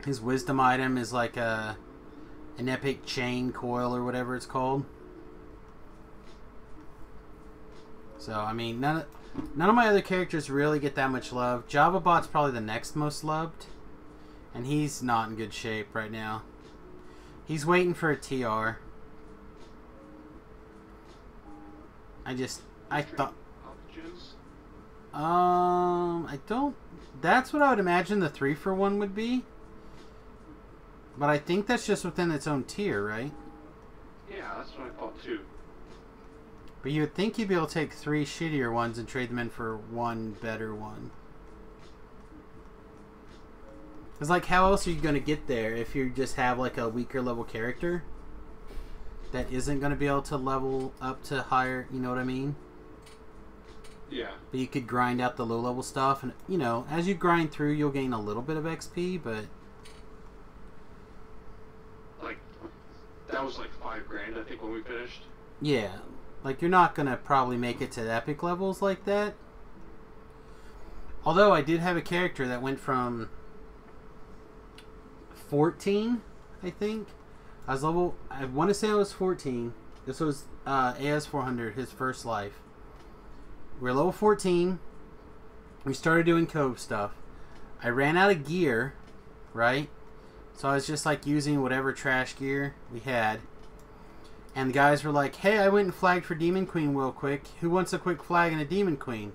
Speaker 1: His wisdom item is like an epic chain coil or whatever it's called. So, I mean, none of my other characters really get that much love. JavaBot's probably the next most loved. And he's not in good shape right now. He's waiting for a TR. I thought... I don't... That's what I would imagine the 3-for-1 would be. But I think that's just within its own tier, right?
Speaker 2: Yeah, that's what I thought too.
Speaker 1: But you would think you'd be able to take 3 shittier ones and trade them in for 1 better one. Because, like, how else are you going to get there if you just have, like, a weaker level character that isn't going to be able to level up to higher, you know what I mean?
Speaker 2: Yeah.
Speaker 1: But you could grind out the low level stuff, and, you know, as you grind through, you'll gain a little bit of XP, but...
Speaker 2: that was like $5,000, I think, when we finished.
Speaker 1: Yeah. Like, you're not going to probably make it to epic levels like that. Although, I did have a character that went from 14, I think. I want to say I was 14. This was AS400, his first life. We were level 14. We started doing cove stuff. I ran out of gear, right? So I was just like using whatever trash gear we had. And the guys were like, hey, I went and flagged for Demon Queen real quick. Who wants a quick flag and a Demon Queen?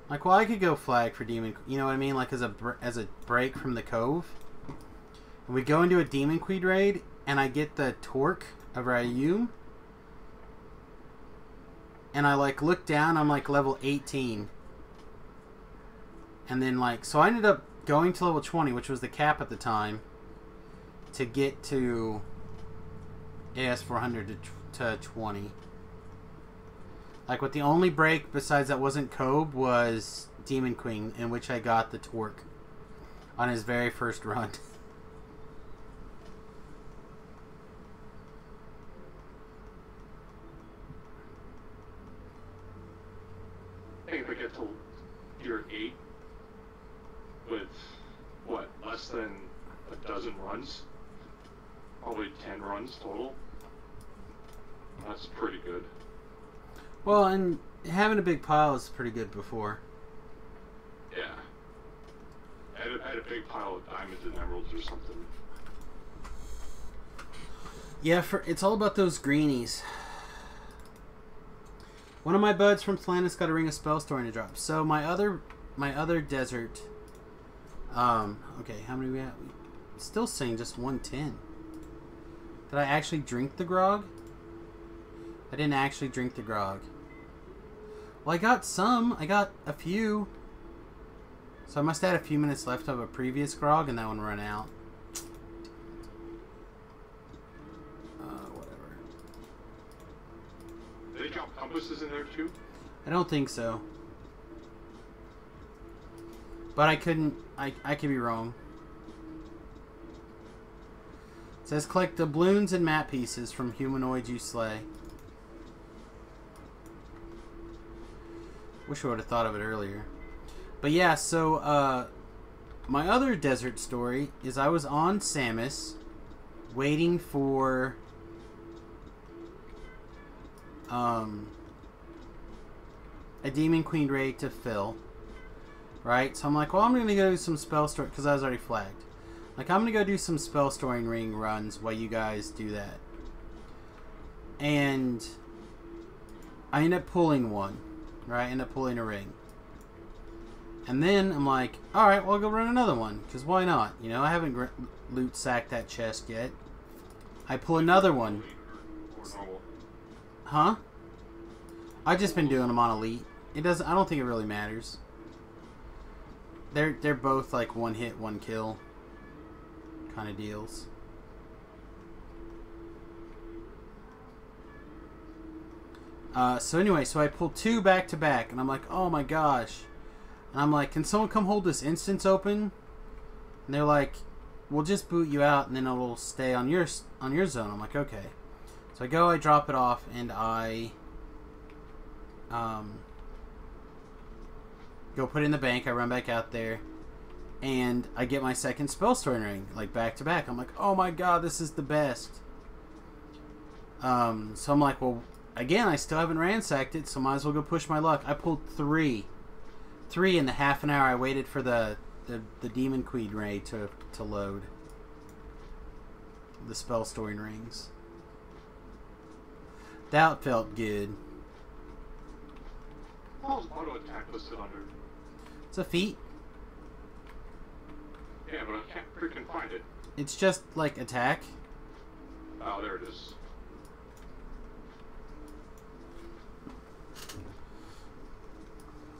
Speaker 1: I'm like, well, I could go flag for Demon Queen. You know what I mean? Like as a break from the cove. And we go into a Demon Queen raid, and I get the torque of Ryum. And I like look down, I'm like level 18. And then like, so I ended up going to level 20, which was the cap at the time, to get to AS400 to 20. Like, what the only break besides that wasn't Kobe was Demon Queen, in which I got the torque on his very first run.
Speaker 2: I think if we get to year 8 with, what, less than a dozen runs? Probably 10 runs total. That's pretty good.
Speaker 1: Well, and having a big pile is pretty good before.
Speaker 2: Yeah. I had a big pile of diamonds and emeralds or something.
Speaker 1: Yeah, it's all about those greenies. One of my buds from Atlantis got a ring of spell storing to drop. So my other desert. Okay, how many we have? Still saying just 110. Did I actually drink the grog? I didn't actually drink the grog. Well, I got some. I got a few. So I must have had a few minutes left of a previous grog, and that one ran out. Whatever.
Speaker 2: Did they drop compasses in there too?
Speaker 1: I don't think so. But I couldn't. I could be wrong. It says collect doubloons and map pieces from humanoids you slay. Wish I would have thought of it earlier. But yeah, so my other desert story is I was on Samius waiting for a Demon Queen raid to fill. Right? So I'm like, well, I'm going to go do some spell storing because I was already flagged. Like, I'm going to go do some spell storing ring runs while you guys do that. And I end up pulling one. Right? I end up pulling a ring. And then I'm like, alright, well, I'll go run another one. Because why not? You know, I haven't loot sacked that chest yet. I pull another one. Huh? I've just been doing them on elite. It doesn't. I don't think it really matters. They're both like one hit, one kill kind of deals. So anyway, so I pulled two back to back, and I'm like, oh my gosh. And I'm like, can someone come hold this instance open? And they're like, we'll just boot you out, and then it'll stay on your zone. I'm like, okay. So I go, I drop it off, and I go put it in the bank. I run back out there, and I get my second spell storing ring, like back to back. I'm like, oh my god, this is the best. So I'm like, well, again, I still haven't ransacked it, so might as well go push my luck. I pulled three in the half an hour I waited for the Demon Queen raid to load. The spell storing rings. That felt good.
Speaker 2: What was auto attack listed under?
Speaker 1: It's a feat.
Speaker 2: Yeah, but I can't freaking find it.
Speaker 1: It's just like attack.
Speaker 2: Oh, there it is.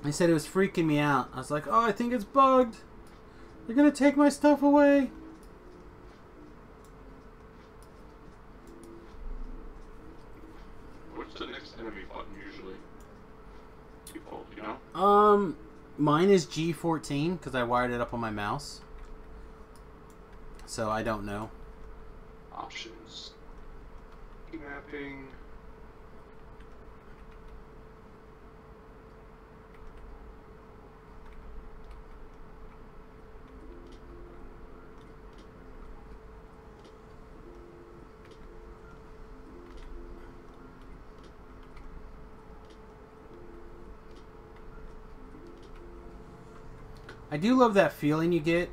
Speaker 1: They said it was freaking me out. I was like, oh, I think it's bugged. They're gonna take my stuff away.
Speaker 2: What's the next enemy button usually? Default, you know?
Speaker 1: Mine is G14 because I wired it up on my mouse. So I don't know.
Speaker 2: Options. wiki mapping.
Speaker 1: I do love that feeling you get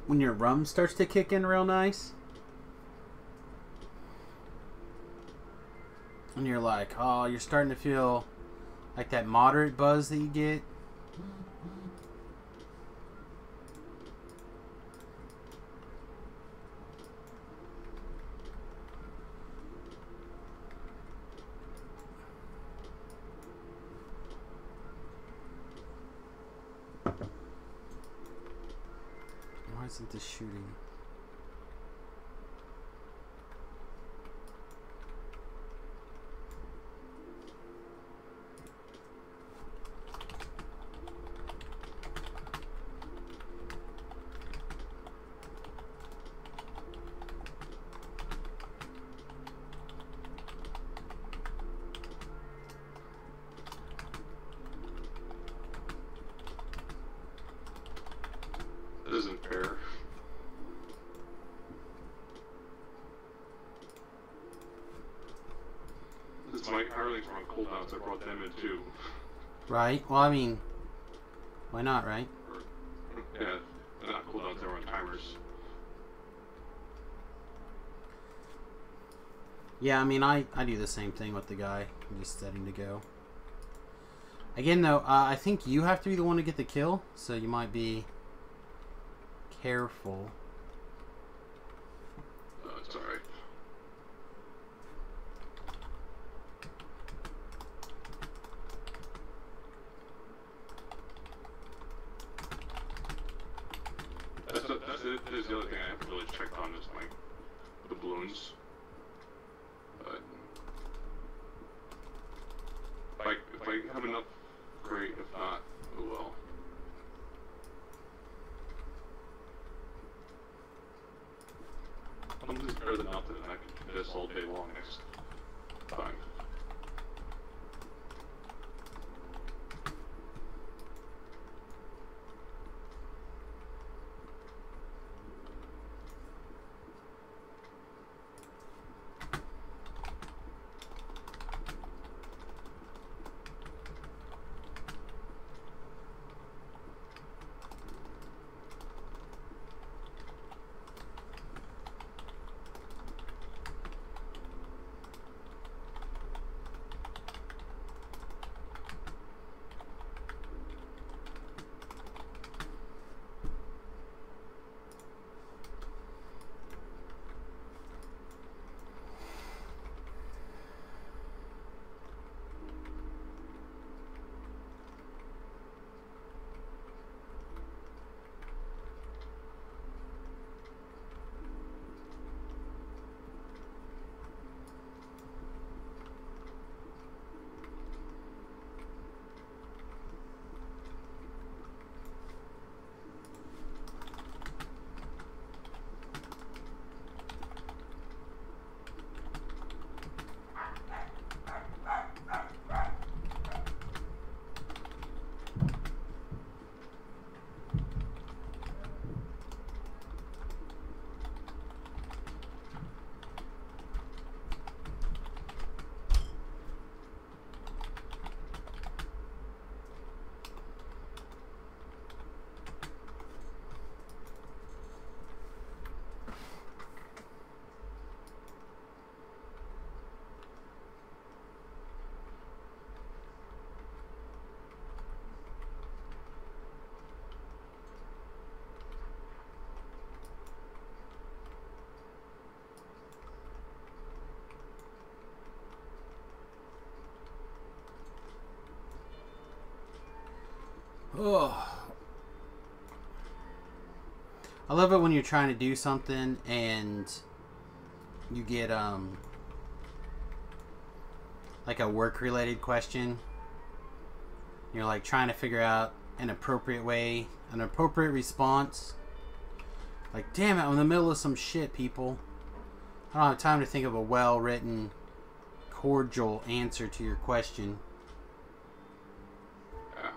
Speaker 1: when your rum starts to kick in real nice. And you're like, oh, you're starting to feel like that moderate buzz that you get. Why isn't this shooting?
Speaker 2: This isn't fair. It's my hirelings were on cooldowns. I brought them in too.
Speaker 1: Right? Well, I mean, why not, right?
Speaker 2: Yeah, they're not cooldowns, they were on timers.
Speaker 1: Yeah, I mean, I do the same thing with the guy. I'm just setting to go. Again, though, I think you have to be the one to get the kill, so you might be careful.
Speaker 2: It's alright. That's the other thing I haven't really checked on is like the balloons. But if I have enough, great. If not, oh well. Something's better than nothing, and I can do this all day long next time.
Speaker 1: Oh. I love it when you're trying to do something and you get like a work-related question. You're like trying to figure out an appropriate way, an appropriate response. Like, damn it, I'm in the middle of some shit, people. I don't have time to think of a well-written cordial answer to your question.
Speaker 2: Yeah.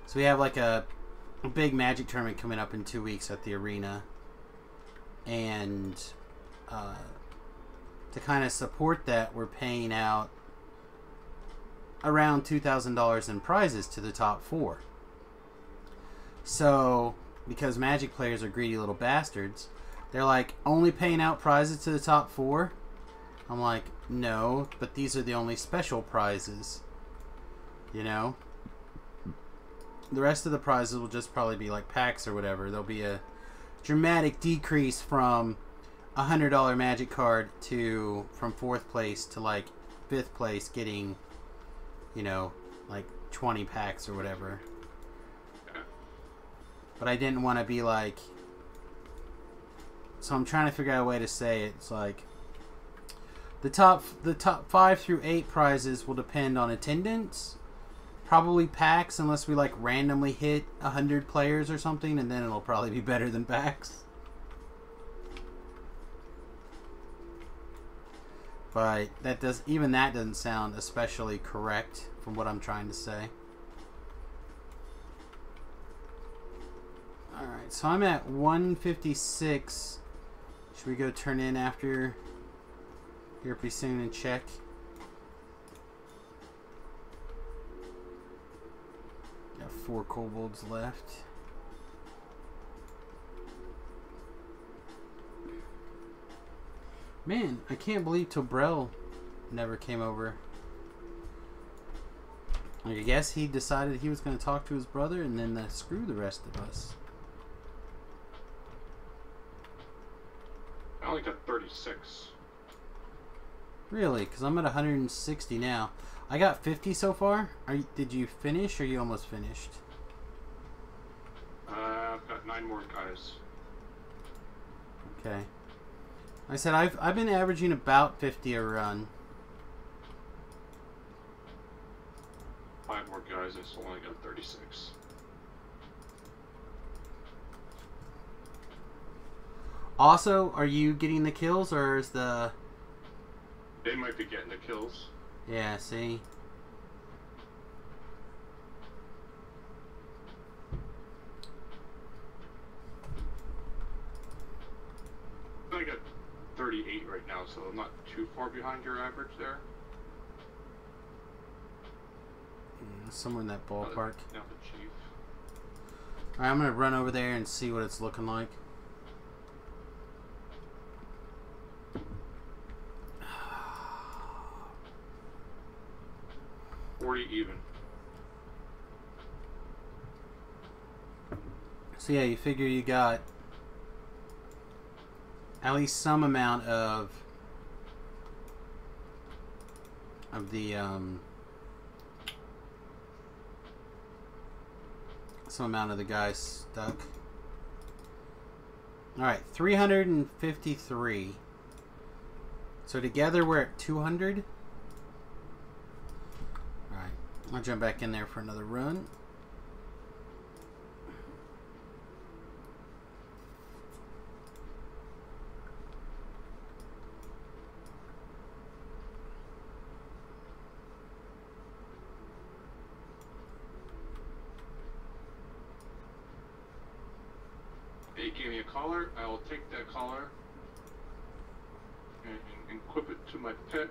Speaker 1: So we have like a big Magic tournament coming up in 2 weeks at the arena, and to kind of support that, we're paying out around $2,000 in prizes to the top 4. So because Magic players are greedy little bastards, they're like, only paying out prizes to the top 4? I'm like, no, but these are the only special prizes, you know. The rest of the prizes will just probably be like packs or whatever. There'll be a dramatic decrease from a $100 Magic card to from 4th place to like 5th place getting, you know, like 20 packs or whatever. But I didn't want to be like, so I'm trying to figure out a way to say it. It's like the top 5 through 8 prizes will depend on attendance. Probably packs, unless we like randomly hit 100 players or something, and then it'll probably be better than packs. But that doesn't sound especially correct from what I'm trying to say. Alright, so I'm at 156. Should we go turn in after here pretty soon and check? Got 4 kobolds left. Man, I can't believe Tobrel never came over. I guess he decided he was going to talk to his brother and then screw the rest of us.
Speaker 2: I only got 36.
Speaker 1: Really? Because I'm at 160 now. I got 50 so far. Did you finish or you almost finished?
Speaker 2: I've got 9 more guys.
Speaker 1: Okay. Like I said I've been averaging about 50 a run.
Speaker 2: 5 more guys. I still only got 36.
Speaker 1: Also, are you getting the kills or is the...
Speaker 2: They might be getting the kills.
Speaker 1: Yeah, see?
Speaker 2: I got 38 right now, so I'm not too far behind your average there.
Speaker 1: Somewhere in that ballpark.
Speaker 2: Now the chief.
Speaker 1: Alright, I'm going to run over there and see what it's looking like.
Speaker 2: Even.
Speaker 1: So yeah, you figure you got at least some amount of the some amount of the guys stuck. Alright, 353. So together we're at 200. Alright, I'll jump back in there for another run.
Speaker 2: They gave me a collar. I will take that collar and equip it to my pet.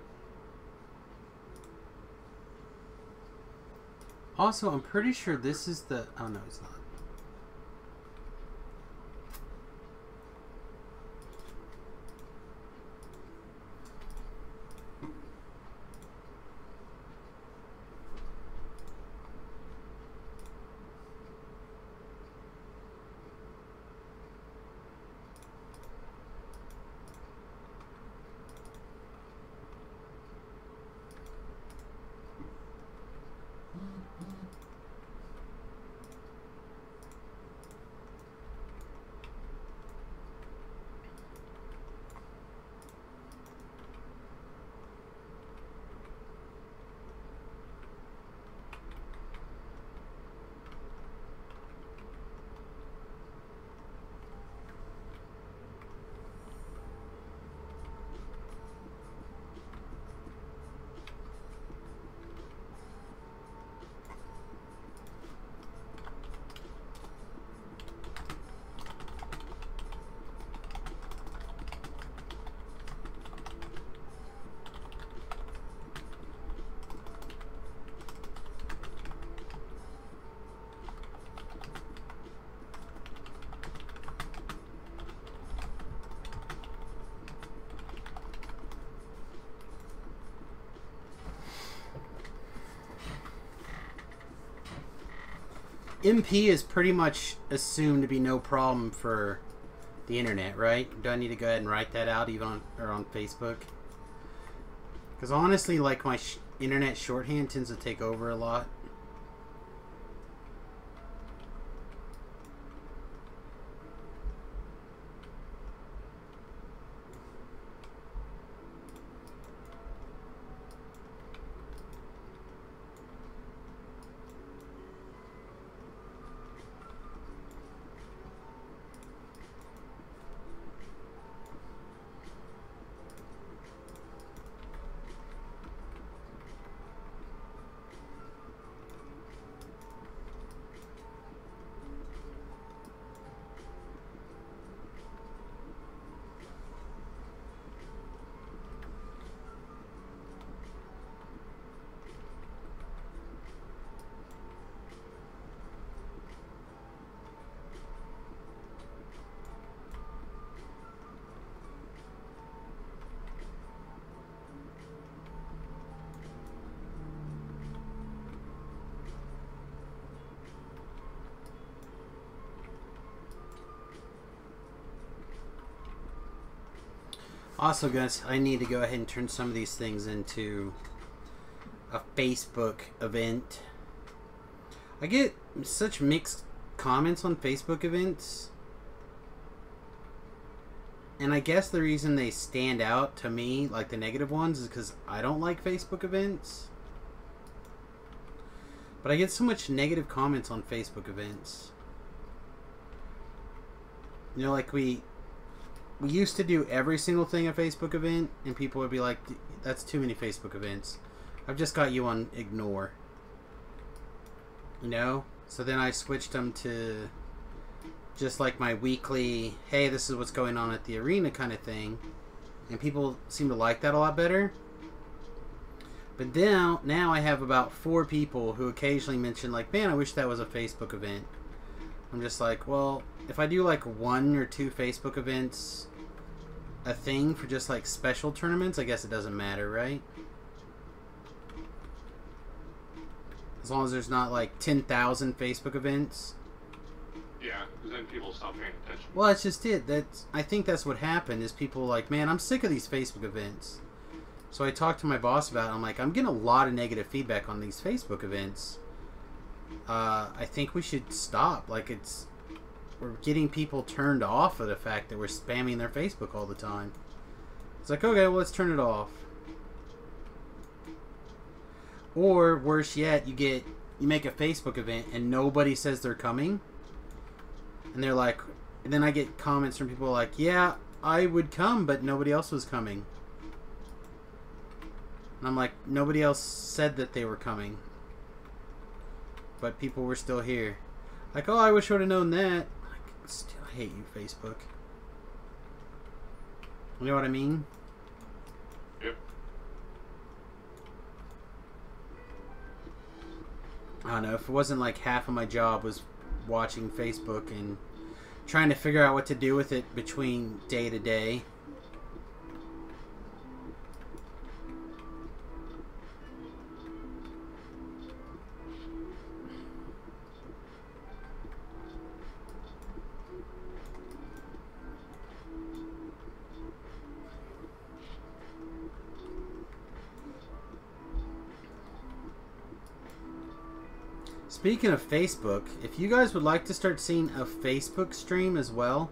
Speaker 1: Also, I'm pretty sure this is the... Oh, no, it's not. MP is pretty much assumed to be no problem for the internet, right? Do I need to go ahead and write that out even on Facebook? Because honestly, like my internet shorthand tends to take over a lot. Also, guys, I need to go ahead and turn some of these things into a Facebook event. I get such mixed comments on Facebook events. And I guess the reason they stand out to me, like the negative ones, is because I don't like Facebook events. But I get so much negative comments on Facebook events. You know, like we used to do every single thing a Facebook event, and people would be like, that's too many Facebook events. I've just got you on ignore. You know? So then I switched them to just like my weekly, hey, this is what's going on at the arena kind of thing. And people seem to like that a lot better. But now I have about 4 people who occasionally mention like, man, I wish that was a Facebook event. I'm just like, well, if I do like 1 or 2 Facebook events a thing for just like special tournaments, I guess it doesn't matter, right? As long as there's not like 10,000 Facebook events.
Speaker 2: Yeah, because then people stop paying attention.
Speaker 1: Well, that's just it. I think that's what happened, is people are like, man, I'm sick of these Facebook events. So I talked to my boss about it. I'm like, I'm getting a lot of negative feedback on these Facebook events. I think we should stop. Like, we're getting people turned off of the fact that we're spamming their Facebook all the time. It's like, okay, well, let's turn it off. Or worse yet, you make a Facebook event and nobody says they're coming. And they're like, and then I get comments from people like, yeah, I would come, but nobody else was coming. And I'm like, nobody else said that they were coming, but people were still here. Like, oh, I wish I would have known that. I still hate you, Facebook. You know what I mean?
Speaker 2: Yep.
Speaker 1: I don't know, if it wasn't like half of my job was watching Facebook and trying to figure out what to do with it between day to day. Speaking of Facebook, if you guys would like to start seeing a Facebook stream as well,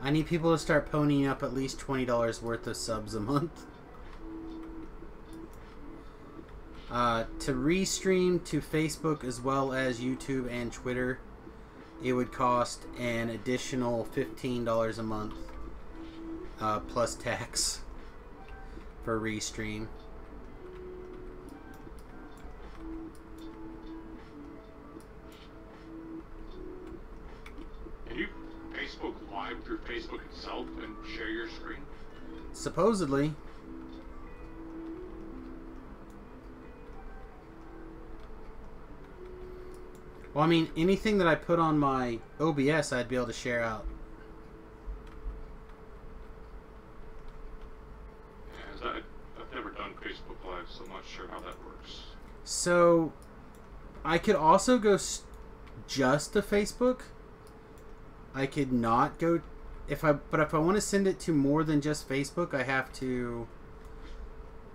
Speaker 1: I need people to start ponying up at least $20 worth of subs a month. To restream to Facebook as well as YouTube and Twitter, it would cost an additional $15 a month, plus tax, for restream.
Speaker 2: Can you Facebook Live through Facebook itself and share your screen?
Speaker 1: Supposedly. Well, I mean, anything that I put on my OBS, I'd be able to share out.
Speaker 2: Yeah, I've never done Facebook Live, so I'm not sure how that works.
Speaker 1: So, I could also go just to Facebook, I could not go. But if I want to send it to more than just Facebook, I have to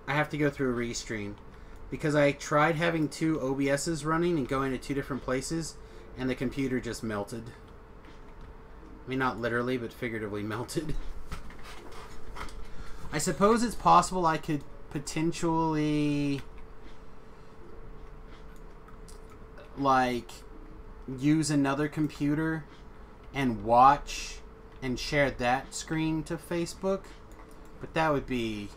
Speaker 1: go through a restream, because I tried having 2 OBSs running and going to 2 different places, and the computer just melted. I mean, not literally, but figuratively melted. I suppose it's possible I could potentially, like, use another computer and watch and share that screen to Facebook, but that'd be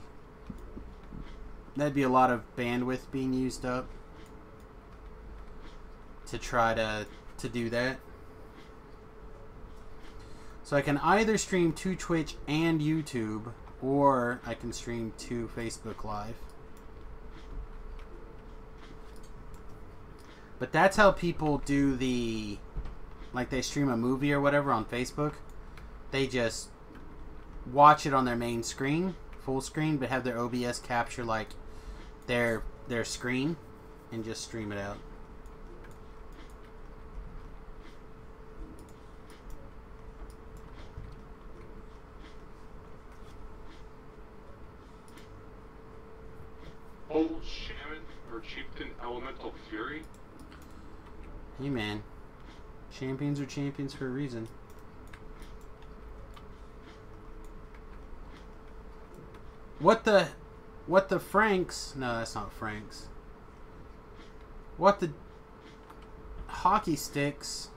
Speaker 1: a lot of bandwidth being used up to try to do that. So I can either stream to Twitch and YouTube, or I can stream to Facebook Live. But that's how people do the, like, they stream a movie or whatever on Facebook. They just watch it on their main screen, full screen, but have their OBS capture, like, their screen and just stream it out.
Speaker 2: Old Shaman or Chieftain Elemental Fury?
Speaker 1: Hey man, champions are champions for a reason. What the Franks? No, that's not Franks. What the hockey sticks?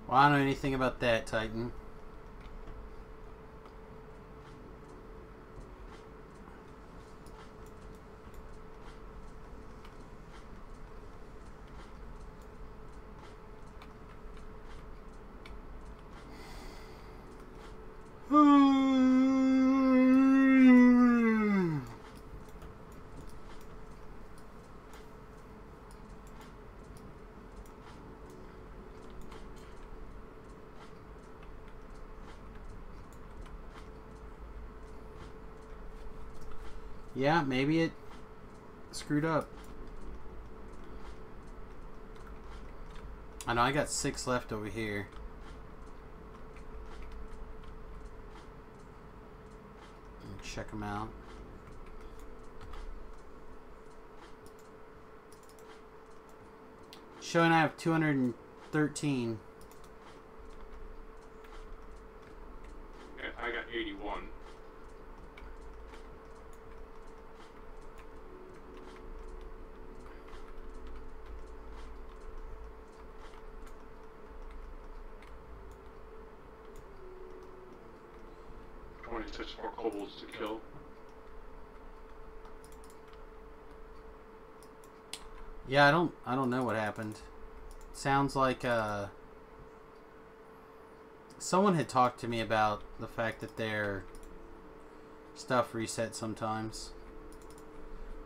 Speaker 1: Well, I don't know anything about that, Titan. Yeah, maybe it screwed up. I know I got 6 left over here. Check them out. Showing I have 213.
Speaker 2: I got 81. Touch more kobolds to kill.
Speaker 1: Yeah, I don't know what happened. Sounds like someone had talked to me about the fact that their stuff reset sometimes.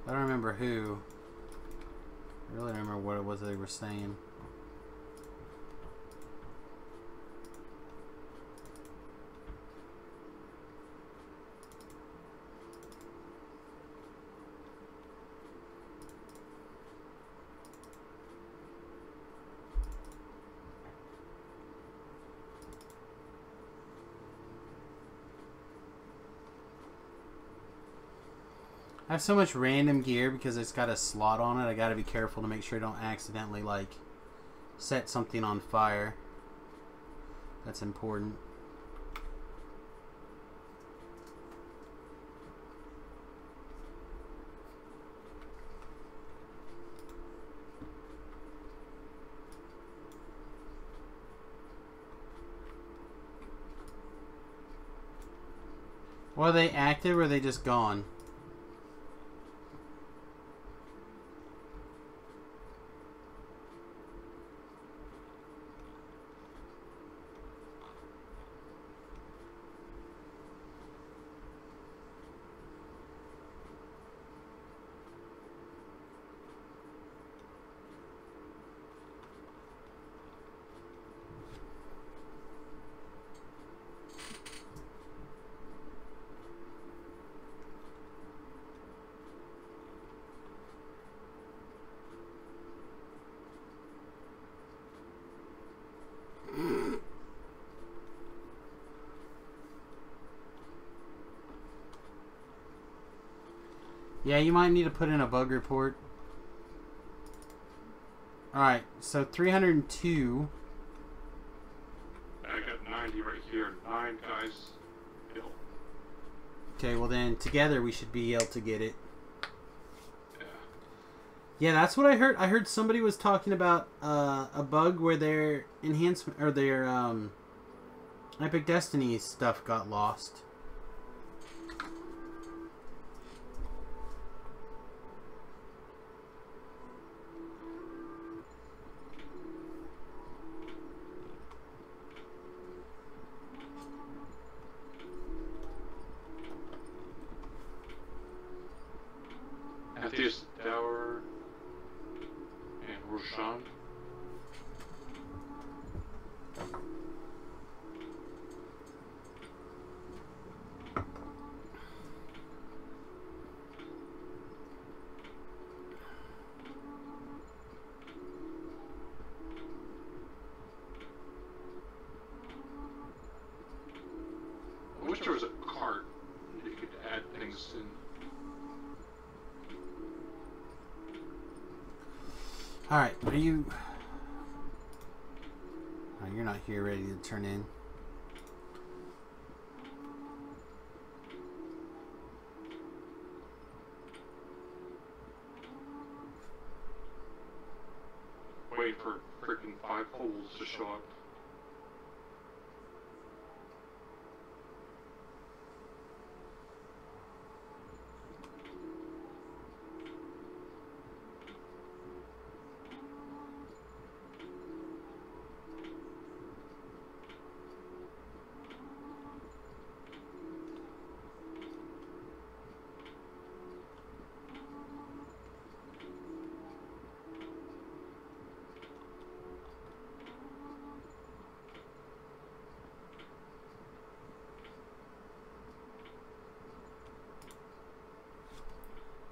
Speaker 1: I don't remember who. I really don't remember what it was they were saying. I have so much random gear because it's got a slot on it. I gotta be careful to make sure I don't accidentally, like, set something on fire. That's important. Well, are they active or are they just gone? Yeah, you might need to put in a bug report. Alright, so 302.
Speaker 2: I got 90 right here. 9 guys killed.
Speaker 1: Okay, well then together we should be able to get it.
Speaker 2: Yeah.
Speaker 1: Yeah, that's what I heard. I heard somebody was talking about a bug where their enhancement or their Epic Destiny stuff got lost.
Speaker 2: Atheist Tower and Roshan. I wish there was a cart that you could add things in.
Speaker 1: Alright, are you... Oh, you're not here ready to turn in.
Speaker 2: Wait for freaking 5 holes to show up.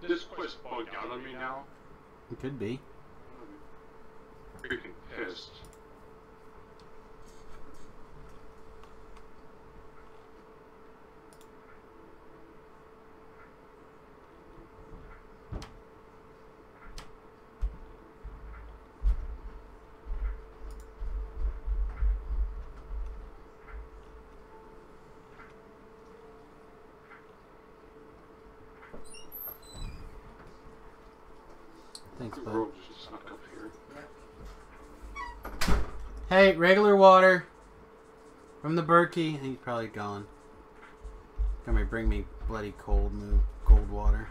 Speaker 2: This quest bugged out on me now.
Speaker 1: It could be.
Speaker 2: I'm freaking pissed.
Speaker 1: Thanks,
Speaker 2: The
Speaker 1: bud.
Speaker 2: road just snuck up here.
Speaker 1: Hey, regular water from the Berkey. He's probably gone. Come here, bring me bloody cold water.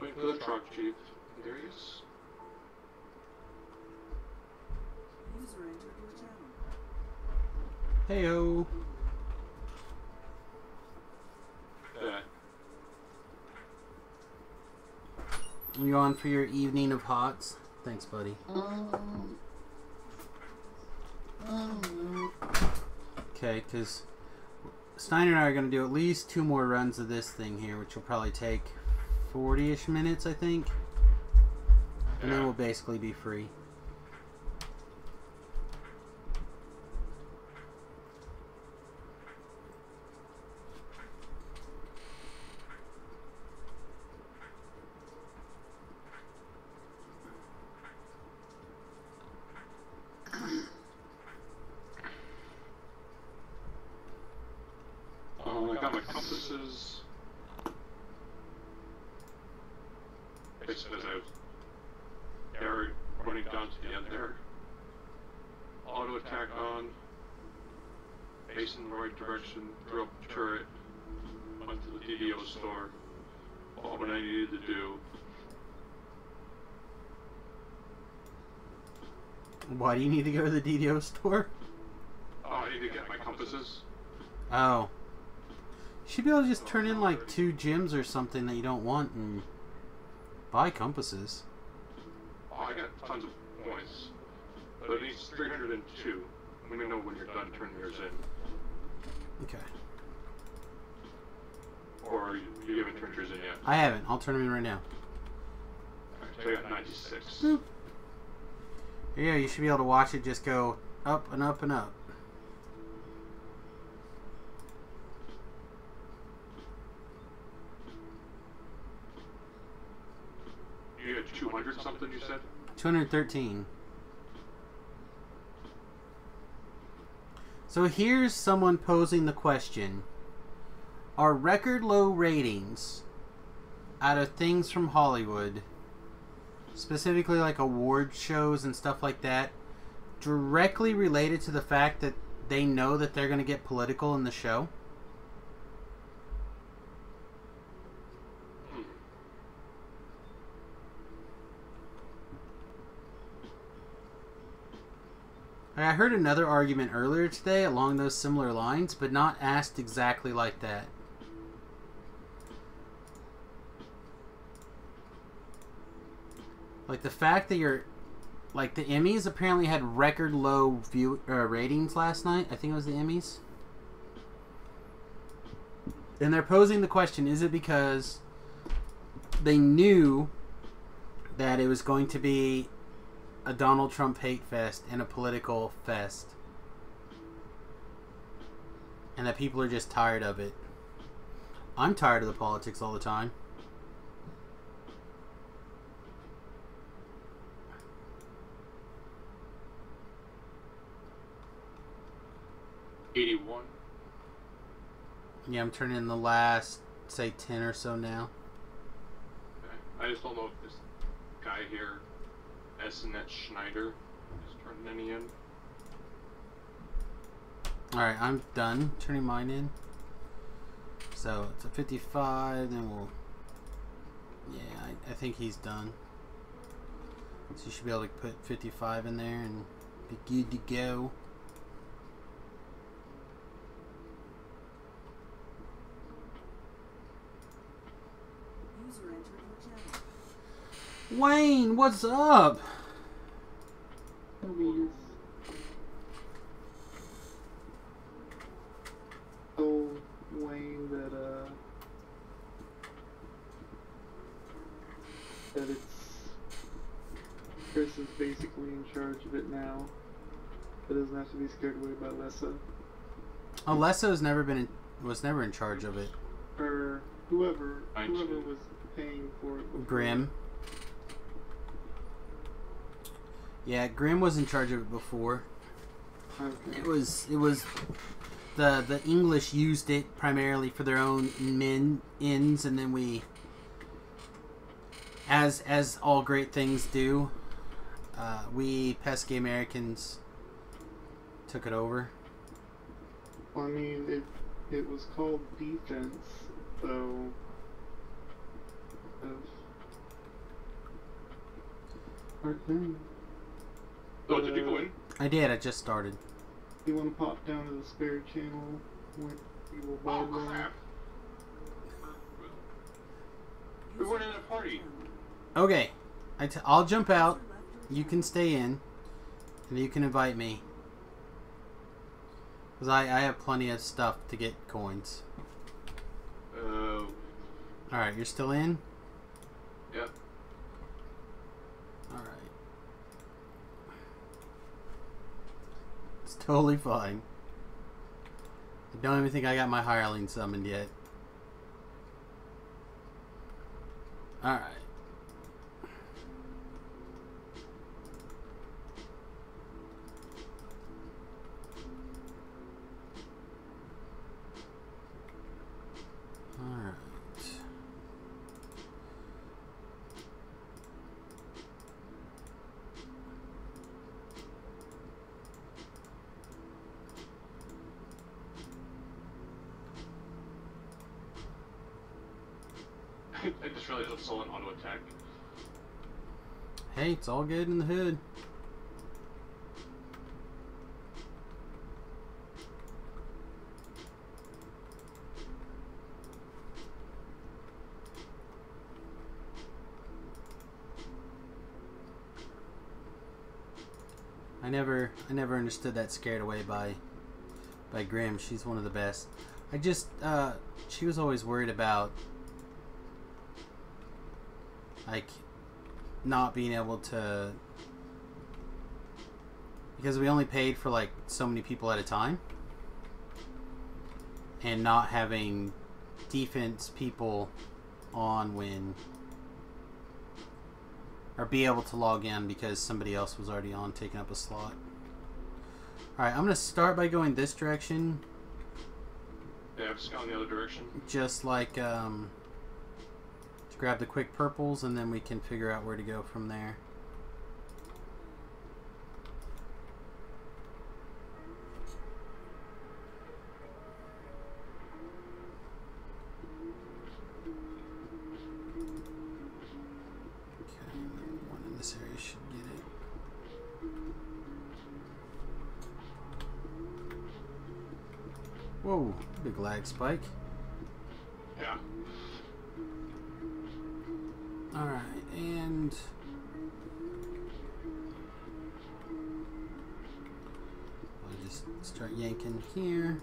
Speaker 2: Wait for the truck, Chief. There he is.
Speaker 3: User entered your channel.
Speaker 1: Heyo.
Speaker 2: That.
Speaker 1: You on for your evening of hots? Thanks, buddy. Okay, because Steiner and I are going to do at least 2 more runs of this thing here, which will probably take 40-ish minutes, I think. And then we'll basically be free.
Speaker 2: I got my compasses. As I was running down to the end there. Auto attack on. Face in the right direction. Threw up the turret. Went to the DDO store. Bought what I needed to do.
Speaker 1: Why do you need to go to the DDO store?
Speaker 2: Oh, I need to get my compasses.
Speaker 1: Oh. You should be able to just turn in like 2 gems or something that you don't want and buy compasses.
Speaker 2: Oh, I got tons of points. But it needs 302. Let me know when you're done turning yours in.
Speaker 1: Okay.
Speaker 2: Or you haven't turned yours in yet?
Speaker 1: I haven't. I'll turn them in right now.
Speaker 2: Alright, so I got 96.
Speaker 1: Boop. Here you go. You should be able to watch it just go up and up and up.
Speaker 2: You got 200 something, you said?
Speaker 1: 213. So here's someone posing the question. Are record low ratings out of things from Hollywood, specifically like award shows and stuff like that, directly related to the fact that they know that they're going to get political in the show? I heard another argument earlier today along those similar lines, but not asked exactly like that. Like the fact that you're... Like the Emmys apparently had record low ratings last night. I think it was the Emmys. And they're posing the question, is it because they knew that it was going to be a Donald Trump hate fest and a political fest, and that people are just tired of it? I'm tired of the politics all the time.
Speaker 2: $81.
Speaker 1: Yeah, I'm turning in the last, say, 10 or so now.
Speaker 2: Okay. I just don't know if this guy here, S.N.Net Schneider, is turning any in.
Speaker 1: Alright, I'm done turning mine in. So, it's a 55, then we'll... Yeah, I think he's done. So you should be able to put 55 in there and be good to go.
Speaker 3: User entered your channel.
Speaker 1: Wayne, what's up?
Speaker 4: Told Wayne that it's Chris is basically in charge of it now. It doesn't have to be scared away by Lessa.
Speaker 1: Alessa has never been was never in charge of it.
Speaker 4: Or whoever was paying for it before.
Speaker 1: Grim. Yeah, Grim was in charge of it before.
Speaker 4: Okay.
Speaker 1: It was the English used it primarily for their own ends, and then we, as all great things do, we pesky Americans took it over.
Speaker 4: Well, I mean, it was called defense, though. Of hard thing.
Speaker 2: Oh, did you go in?
Speaker 1: I did. I just started.
Speaker 4: You want to pop down to the spare channel when you will buy
Speaker 2: Oh,
Speaker 4: one?
Speaker 2: crap. We weren't in a party.
Speaker 1: Okay, I'll jump out. You can stay in, and you can invite me. Because I have plenty of stuff to get coins.
Speaker 2: Alright,
Speaker 1: you're still in?
Speaker 2: Yep.
Speaker 1: Alright. It's totally fine. I don't even think I got my hireling summoned yet. Alright. Alright.
Speaker 2: I just realized I'm still in auto attack.
Speaker 1: Hey, it's all good in the hood. I never understood that scared away by Grim. She's one of the best. I just, she was always worried about, like, not being able to, because we only paid for, like, so many people at a time, and not having defense people on when, or be able to log in because somebody else was already on taking up a slot. Alright, I'm going to start by going this direction.
Speaker 2: Yeah, I'm just going the other direction.
Speaker 1: Just like, to grab the quick purples, and then we can figure out where to go from there. Okay, one in this area should get it. Whoa, big lag spike.
Speaker 2: Yeah.
Speaker 1: Alright, and I'll just start yanking here.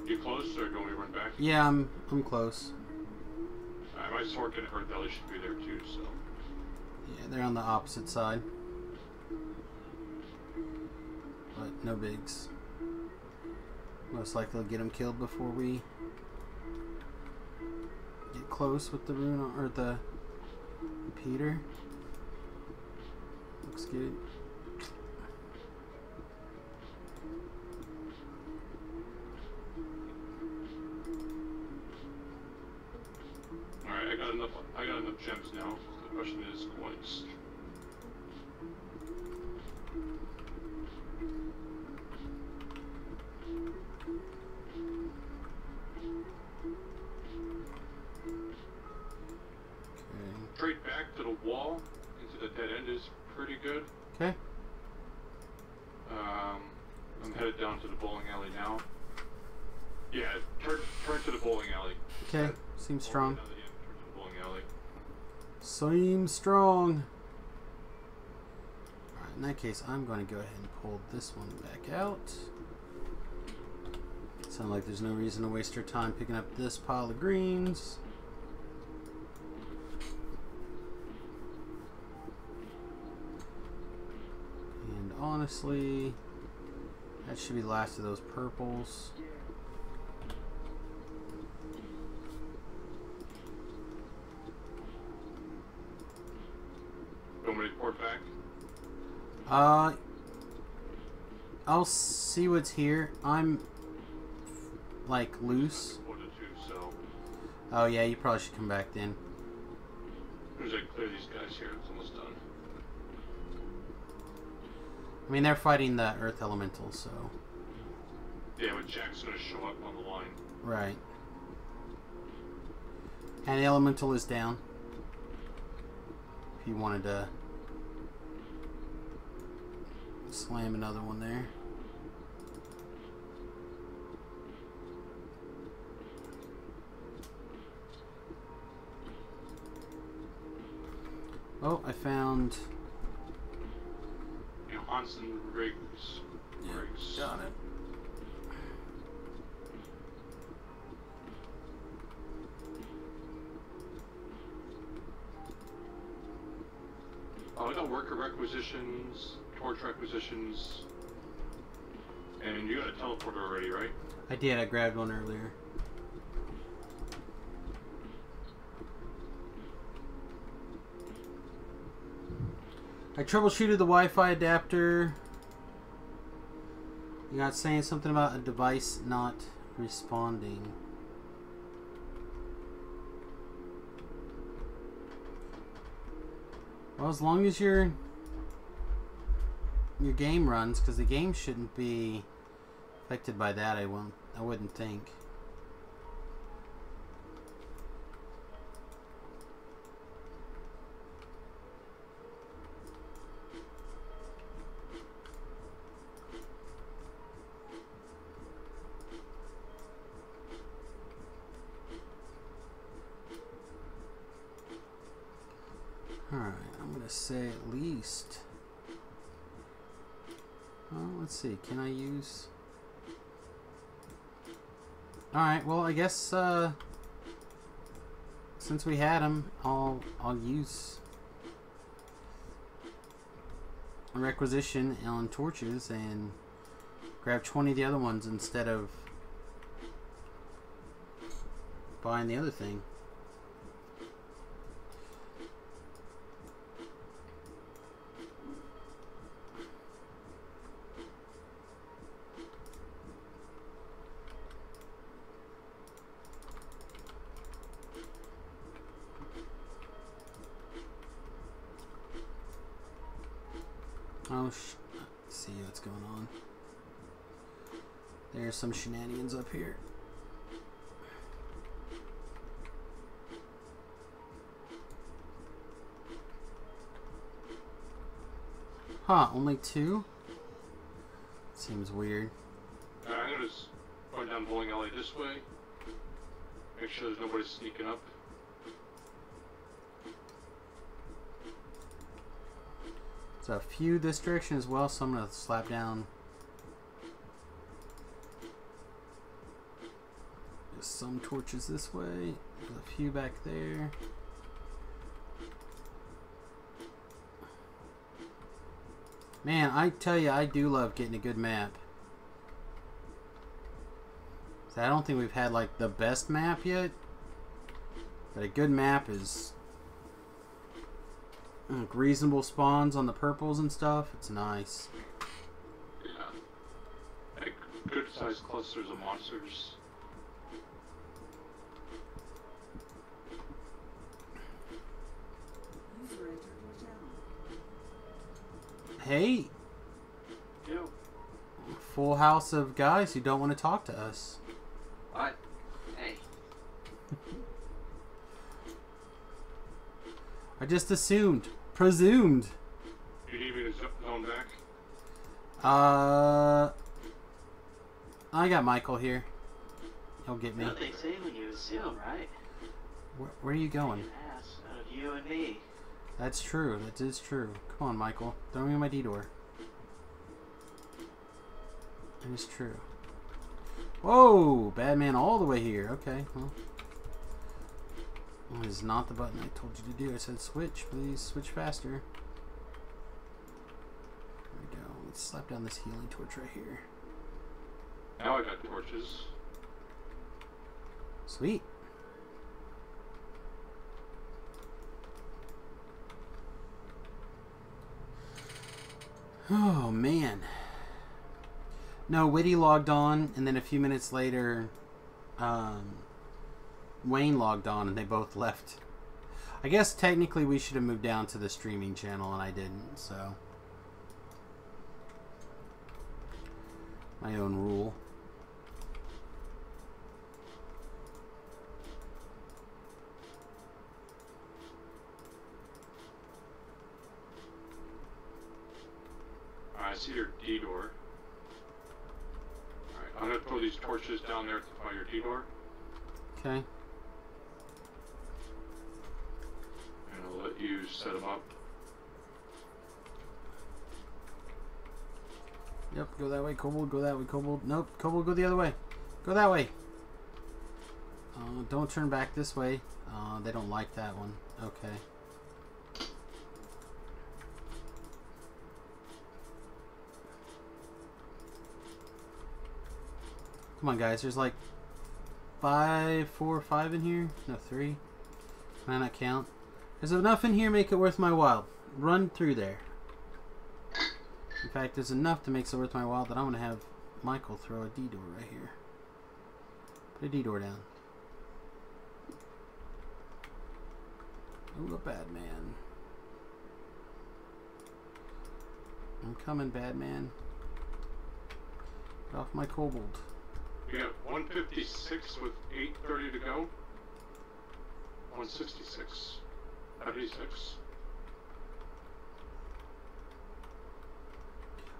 Speaker 2: You close, or do we run back?
Speaker 1: Yeah, I'm close.
Speaker 2: My sword can hurt. Ellie should be there too. So.
Speaker 1: Yeah, they're on the opposite side. But no bigs. Most likely we'll get them killed before we get close with the rune or the repeater. Looks good.
Speaker 2: Alright, I got enough gems now. The question is coins.
Speaker 1: Okay.
Speaker 2: Straight back to the wall into the dead end is pretty good.
Speaker 1: Okay.
Speaker 2: I'm headed down to the bowling alley now. Yeah, turn to the bowling alley.
Speaker 1: Okay. Seems strong.
Speaker 2: Turn to the bowling alley.
Speaker 1: Seems strong. Alright, in that case, I'm going to go ahead and pull this one back out. Sounds like there's no reason to waste your time picking up this pile of greens. And honestly, that should be the last of those purples.
Speaker 2: You want me to report back?
Speaker 1: I'll see what's here. I'm like loose.
Speaker 2: Reported too, so
Speaker 1: Oh yeah, you probably should come back then.
Speaker 2: as soon as I clear these guys here, it's almost done.
Speaker 1: I mean, they're fighting the earth elemental, so.
Speaker 2: Yeah, but Jack's gonna show up on the line.
Speaker 1: Right. And the elemental is down. If you wanted to slam another one there. Oh, I found.
Speaker 2: Hansen Riggs.
Speaker 1: Got it.
Speaker 2: I got worker requisitions, torch requisitions, and you got a teleporter already, right?
Speaker 1: I did. I grabbed one earlier. I troubleshooted the Wi-Fi adapter. You got saying something about a device not responding. Well, as long as your game runs, because the game shouldn't be affected by that. I wouldn't think. say at least. Well, let's see. Can I use? All right. Well, I guess since we had them, I'll use a requisition on torches and grab 20 of the other ones instead of buying the other thing. Oh, let's see what's going on. There's some shenanigans up here. Huh, only 2? Seems weird.
Speaker 2: I'm gonna just run down bowling alley this way. Make sure there's nobody sneaking up.
Speaker 1: There's a few this direction as well, so I'm gonna slap down just some torches this way. There's a few back there. Man, I tell you, I do love getting a good map. So I don't think we've had like the best map yet, but a good map is like, reasonable spawns on the purples and stuff. It's nice.
Speaker 2: Yeah. Like good sized clusters of monsters.
Speaker 3: User entered your channel.
Speaker 1: Hey,
Speaker 2: Yo.
Speaker 1: full house of guys who don't want to talk to us.
Speaker 5: What? Hey.
Speaker 1: I just presumed.
Speaker 2: You need me to zone back?
Speaker 1: I got Michael here. He'll get me.
Speaker 5: You know what they say when you assume, right?
Speaker 1: Where are you going?
Speaker 5: An ass out of you and me.
Speaker 1: That's true. That is true. Come on, Michael. Throw me my D-door. It is true. Whoa! Bad man all the way here. Okay, well. That is not the button I told you to do. I said switch, please. Switch faster. There we go. Let's slap down this healing torch right here.
Speaker 2: Now I got torches.
Speaker 1: Sweet. Oh, man. No, Witty logged on, and then a few minutes later, Wayne logged on, and they both left. I guess technically we should have moved down to the streaming channel, and I didn't, so. My own rule.
Speaker 2: I see your D-door. Alright, I'm gonna throw these torches down there by your D-door.
Speaker 1: Okay.
Speaker 2: And I'll let you set them up.
Speaker 1: Yep, go that way, Kobold. Go that way, Kobold. Nope, Kobold, go the other way. Go that way. Don't turn back this way. They don't like that one. Okay. Come on, guys. There's like 4 or 5 in here. No, 3. Can I not count? There's enough in here to make it worth my while. Run through there. In fact, there's enough to make it worth my while that I'm going to have Michael throw a D-door right here. Put a D-door down. Ooh, a bad man. I'm coming, bad man. Get off my kobold.
Speaker 2: We got 156 with 8:30 to go. 166. 76.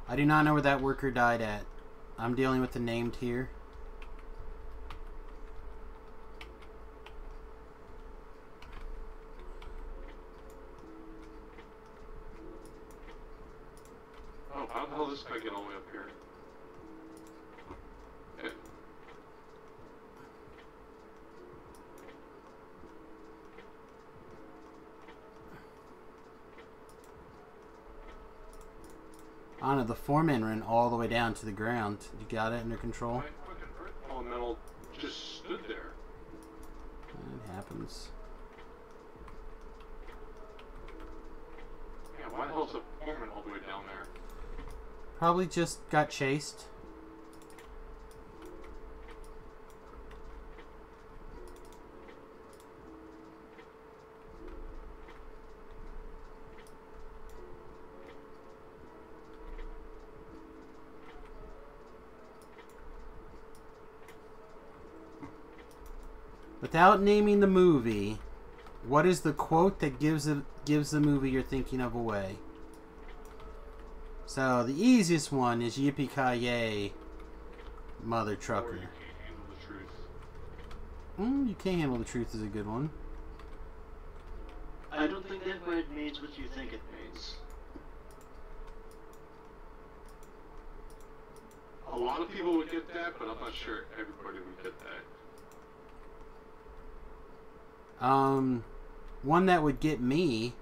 Speaker 1: I do not know where that worker died at. I'm dealing with the named here.
Speaker 2: this guy get all the way up here? Yeah.
Speaker 1: I don't know, the foreman ran all the way down to the ground. You got it under control?
Speaker 2: My fucking earth elemental just stood there.
Speaker 1: It happens.
Speaker 2: Yeah, why the hell's the foreman all the way down there?
Speaker 1: Probably just got chased. Without naming the movie, what is the quote that gives the movie you're thinking of away? So the easiest one is "Yippee-ki-yay, mother
Speaker 2: Or
Speaker 1: trucker."
Speaker 2: you can't handle the truth.
Speaker 1: You can't handle the truth is a good one.
Speaker 5: I don't think that word means what you think it means.
Speaker 2: A lot of people would get that, but I'm not sure everybody would get that.
Speaker 1: One that would get me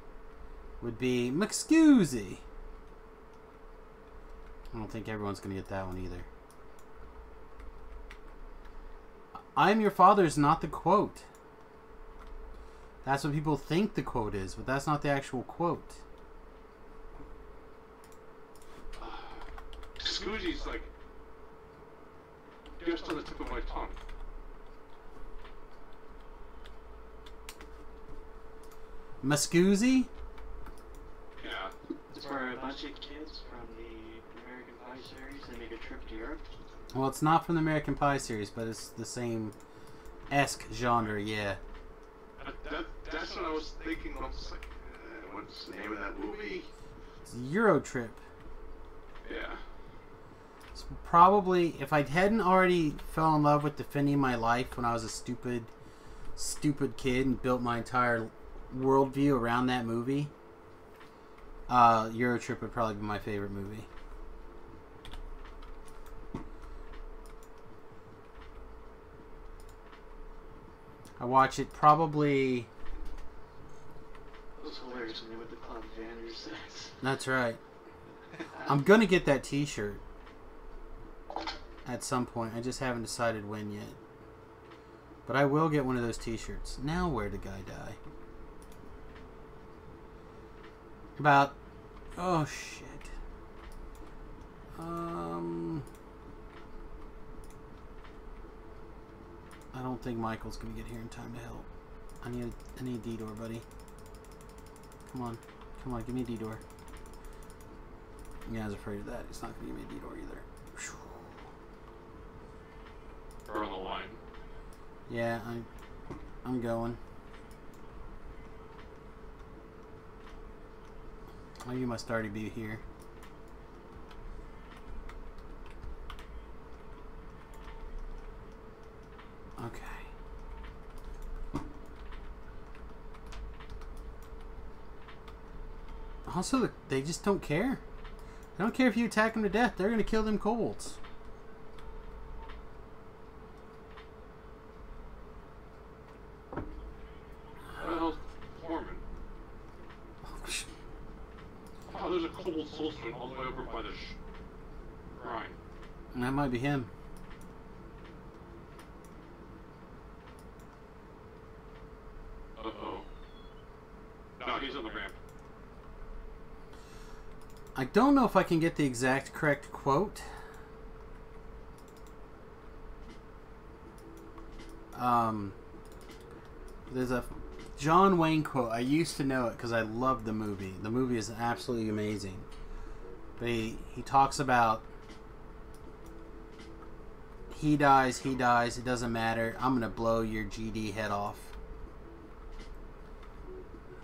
Speaker 1: would be "M'scusi." I don't think everyone's gonna get that one either. "I'm your father" is not the quote. That's what people think the quote is, but that's not the actual quote.
Speaker 2: Scoozy's like just on the tip of my tongue.
Speaker 1: "M'scusi"?
Speaker 2: Yeah.
Speaker 5: It's for a bunch of kids from the American Pie series. They make a trip to Europe.
Speaker 1: Well, it's not from the American Pie series, but it's the same esque genre, yeah.
Speaker 2: That's what I was thinking. I was just like, what's the name of that movie?
Speaker 1: It's Euro Trip.
Speaker 2: Yeah.
Speaker 1: It's probably, if I hadn't already fell in love with Defending My Life when I was a stupid kid and built my entire worldview around that movie, Euro Trip would probably be my favorite movie. I watch it probably.
Speaker 5: It was hilarious when they went to Club Vandersex.
Speaker 1: That's right. I'm gonna get that T-shirt at some point. I just haven't decided when yet. But I will get one of those T-shirts. Now, where the guy die? About. Oh shit. I don't think Michael's gonna get here in time to help. I need a D-door, buddy. Come on, give me a D-door. Yeah, I was afraid of that. He's not gonna give me a D-door either.
Speaker 2: Or on the line.
Speaker 1: Yeah, I'm going. Oh, you must already be here. Okay. Also, they just don't care. They don't care if you attack them to death. They're going to kill them colds.
Speaker 2: What the hell's Foreman? Oh, there's a cold soulstone all the way over by the shrine.
Speaker 1: That might be him.
Speaker 2: Uh-oh. No, he's on the ramp.
Speaker 1: I don't know if I can get the exact correct quote. There's a John Wayne quote. I used to know it because I loved the movie. The movie is absolutely amazing. But he talks about he dies, it doesn't matter. I'm going to blow your GD head off.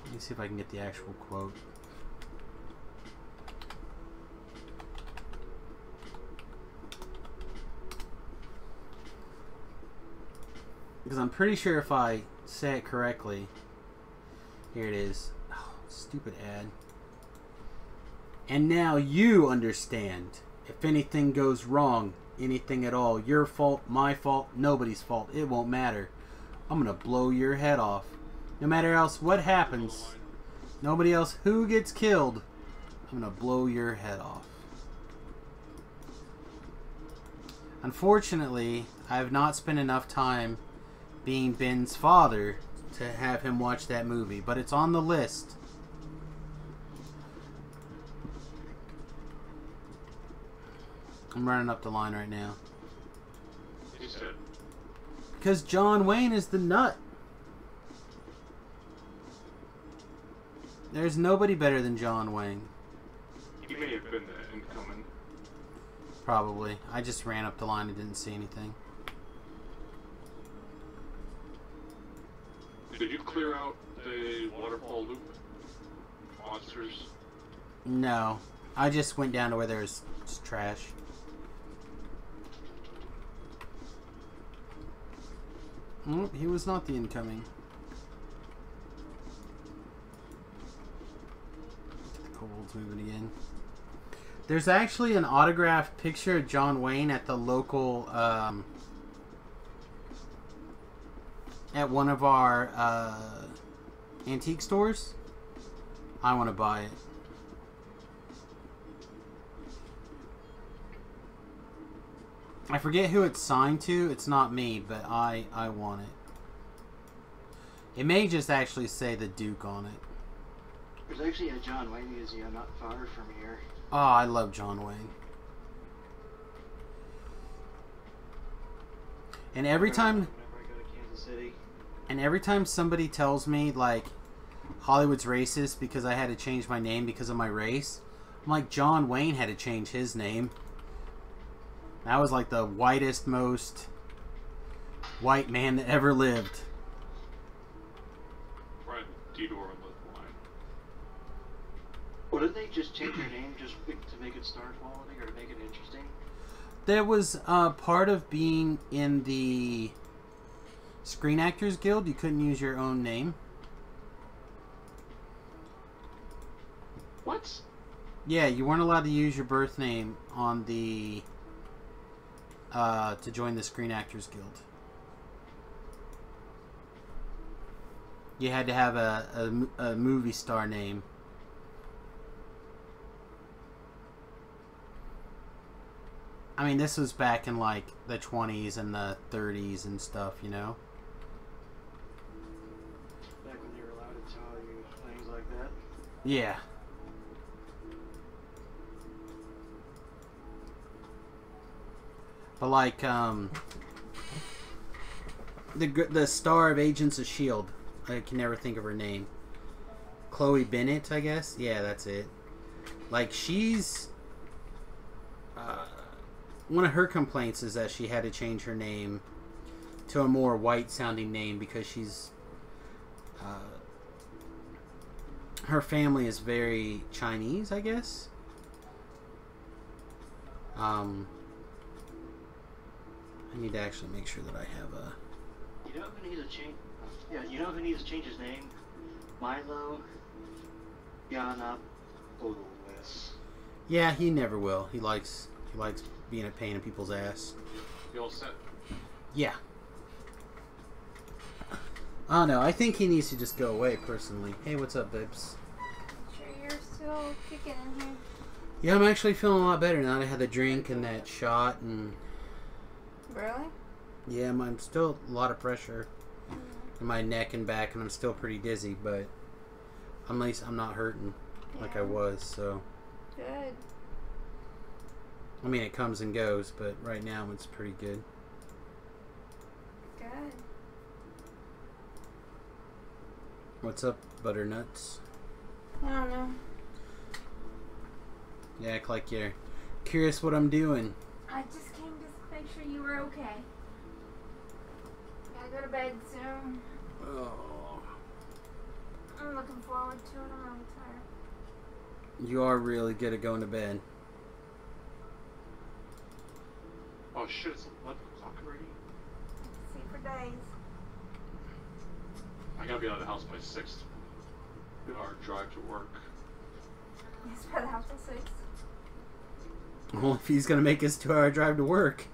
Speaker 1: Let me see if I can get the actual quote. Because I'm pretty sure if I say it correctly, here it is. Oh, stupid ad. And now you understand. If anything goes wrong, anything at all, your fault, my fault, nobody's fault, it won't matter. I'm gonna blow your head off. No matter else what happens, nobody else who gets killed, I'm gonna blow your head off. Unfortunately, I have not spent enough time being Ben's father to have him watch that movie, but it's on the list. I'm running up the line right now.
Speaker 2: He said,
Speaker 1: Because John Wayne is the nut. There's nobody better than John Wayne.
Speaker 2: he may have been the incoming.
Speaker 1: Probably. I just ran up the line and didn't see anything.
Speaker 2: Did you clear out the waterfall loop monsters?
Speaker 1: No. I just went down to where there's trash. He was not the incoming. The kobold's moving again. There's actually an autographed picture of John Wayne at the local, at one of our antique stores. I want to buy it. I forget who it's signed to. It's not me, but I want it. It may just actually say the Duke on it.
Speaker 5: There's actually a John Wayne museum not far from here.
Speaker 1: Oh, I love John Wayne. And every time...
Speaker 5: Whenever I go to Kansas City.
Speaker 1: And every time somebody tells me, like, Hollywood's racist because I had to change my name because of my race, I'm like, John Wayne had to change his name. That was like the whitest, most white man that ever lived.
Speaker 2: Right, Detour on the line.
Speaker 5: Well, didn't they just change your name just to make it star quality or to make it interesting?
Speaker 1: That was part of being in the Screen Actors Guild. You couldn't use your own name.
Speaker 2: What?
Speaker 1: Yeah, you weren't allowed to use your birth name on the... to join the Screen Actors Guild. You had to have a movie star name. I mean, this was back in like the 20s and the 30s and stuff, you know?
Speaker 5: Back when they were allowed to tell you things like that.
Speaker 1: Yeah. But like, the star of Agents of S.H.I.E.L.D. I can never think of her name. Chloe Bennett, I guess? Yeah, that's it. Like, she's... one of her complaints is that she had to change her name to a more white-sounding name because she's... her family is very Chinese, I guess? I need to actually make sure that I have a...
Speaker 5: You know who needs to change? Yeah, you know who needs to change his name? Milo Yiannopoulos.
Speaker 1: Yeah, he never will. He likes being a pain in people's ass.
Speaker 2: You all set?
Speaker 1: Yeah. I don't know. I think he needs to just go away, personally. Hey, what's up, babes?
Speaker 6: Sure you're still kicking in here.
Speaker 1: Yeah, I'm actually feeling a lot better now that I had the drink and that shot and...
Speaker 6: Really?
Speaker 1: Yeah, I'm still a lot of pressure in my neck and back, and I'm still pretty dizzy, but at least I'm not hurting like I was, so...
Speaker 6: Good.
Speaker 1: I mean, it comes and goes, but right now it's pretty good.
Speaker 6: Good.
Speaker 1: What's up, butternuts?
Speaker 6: I don't know.
Speaker 1: You act like you're curious what I'm doing.
Speaker 6: I just came to make sure you were okay. Gotta go to bed soon.
Speaker 1: Oh.
Speaker 6: I'm looking forward to it. I'm really tired.
Speaker 1: You are really good at going to bed.
Speaker 2: Oh shit, it's 11 o'clock already?
Speaker 6: See for days.
Speaker 2: I gotta be out of the house by 6. 2-hour drive to work.
Speaker 6: He's better have till 6.
Speaker 1: Well, if he's gonna make his 2-hour drive to work.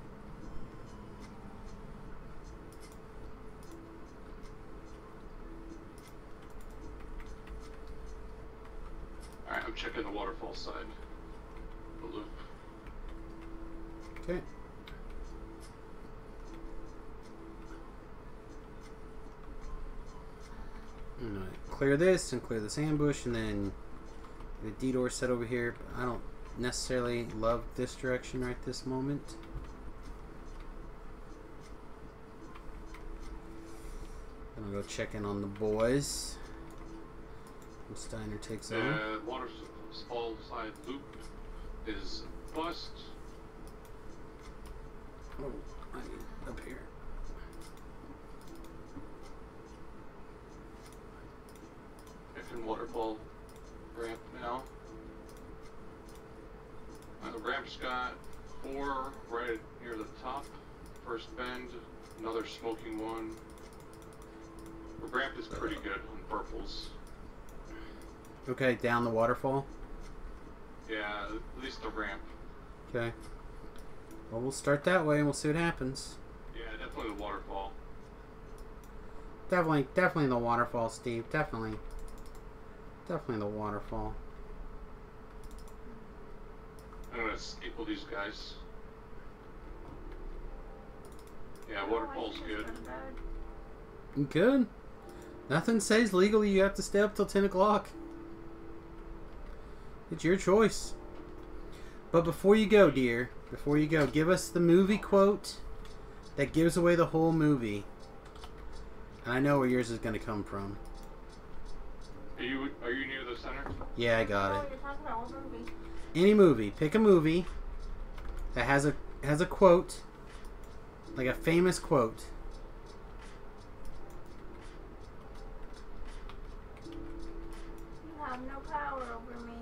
Speaker 2: Alright, I'm checking the waterfall side. The loop.
Speaker 1: Okay. I'm gonna clear this and clear this ambush, and then the D-door set over here. But I don't necessarily love this direction right this moment. I'm gonna go check in on the boys. And Steiner takes over.
Speaker 2: The waterfall side loop is bust.
Speaker 1: Oh, I need up here.
Speaker 2: Checking waterfall ramp now. The ramp's got 4 right near the top. First bend, another smoking one. The ramp is pretty good on purples.
Speaker 1: Okay, down the waterfall.
Speaker 2: Yeah, at least the ramp.
Speaker 1: Okay. Well, we'll start that way and we'll see what happens.
Speaker 2: Yeah, definitely the waterfall.
Speaker 1: Definitely the waterfall, Steve. Definitely the waterfall.
Speaker 2: I'm gonna staple these guys. Yeah, waterfall's good.
Speaker 1: Good. Nothing says legally you have to stay up till 10 o'clock. It's your choice. But before you go, dear, give us the movie quote that gives away the whole movie. And I know where yours is going to come from.
Speaker 2: Are you near the center?
Speaker 1: Yeah, I got
Speaker 6: Oh,
Speaker 1: it.
Speaker 6: you're talking about what movie?
Speaker 1: Any movie. Pick a movie that has a quote, like a famous quote.
Speaker 6: You have no power over me.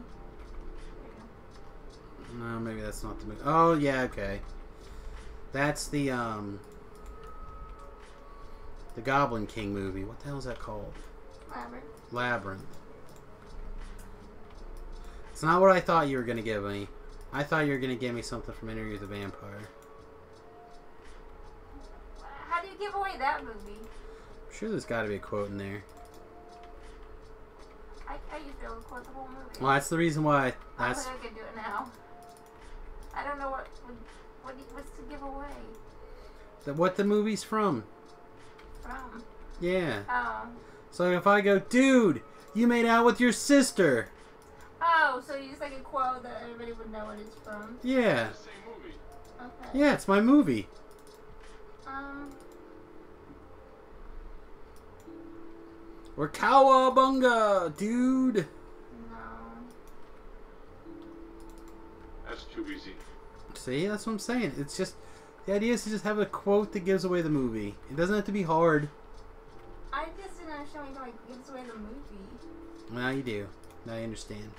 Speaker 6: There you
Speaker 1: No, maybe that's not the movie. Oh, yeah, okay. That's the Goblin King movie. What the hell is that called?
Speaker 6: go. Labyrinth.
Speaker 1: Labyrinth. It's not what I thought you were going to give me. I thought you were going to give me something from Interview with the Vampire.
Speaker 6: How do you give away that movie?
Speaker 1: I'm sure there's got to be a quote in there.
Speaker 6: I used to record the whole movie.
Speaker 1: Well, that's the reason why.
Speaker 6: I
Speaker 1: That's
Speaker 6: think I can do it now. I don't know what's to give away
Speaker 1: what the movie's from.
Speaker 6: from.
Speaker 1: Yeah.
Speaker 6: Oh.
Speaker 1: So if I go, dude, you made out with your sister.
Speaker 6: Oh, so you just like a quote that everybody would know what it's from.
Speaker 1: Yeah.
Speaker 2: It's the same movie.
Speaker 6: Okay.
Speaker 1: Yeah, it's my movie. Or Cowabunga, dude.
Speaker 6: No.
Speaker 2: That's too easy.
Speaker 1: See, that's what I'm saying. It's just, the idea is to just have a quote that gives away the movie. It doesn't have to be hard.
Speaker 6: I just didn't understand when you like gives away the movie.
Speaker 1: Now you do. Now you understand.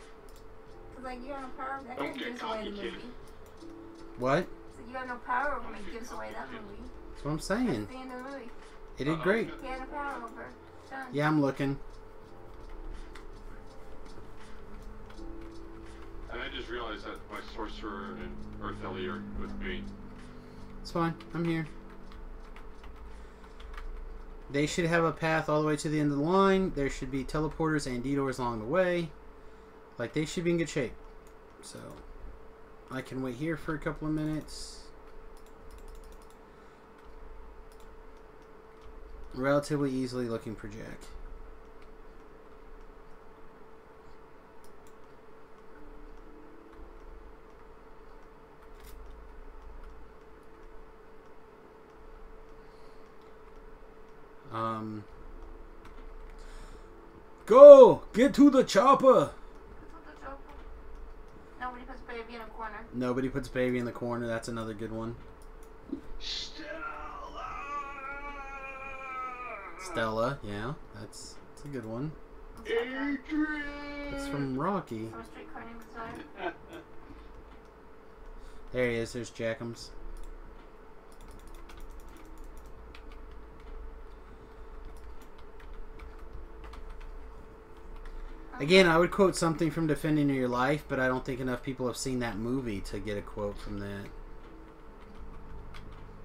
Speaker 6: Cause like you have no power that
Speaker 2: Don't
Speaker 6: guy
Speaker 2: get
Speaker 6: gives away the
Speaker 2: complicated.
Speaker 6: movie.
Speaker 1: What?
Speaker 6: So you have no power when he gives away that movie.
Speaker 1: That's what I'm
Speaker 6: That's
Speaker 1: saying.
Speaker 6: the end of the movie.
Speaker 1: It did great.
Speaker 6: He had no power over. Done.
Speaker 1: Yeah, I'm looking.
Speaker 2: And I just realized that my sorcerer and Earth Ellie are with me.
Speaker 1: It's fine. I'm here. They should have a path all the way to the end of the line. There should be teleporters and D-doors along the way. Like, they should be in good shape. So, I can wait here for a couple of minutes. Relatively easily looking for Jack. Go! Get to the chopper!
Speaker 6: Nobody puts baby in a corner.
Speaker 1: Nobody puts baby in the corner. That's another good one. Stella, yeah. That's a good one. It's from Rocky.
Speaker 6: From a streetcar named Desire.
Speaker 1: There he is. There's Jackums. Again, I would quote something from Defending Your Life, but I don't think enough people have seen that movie to get a quote from that.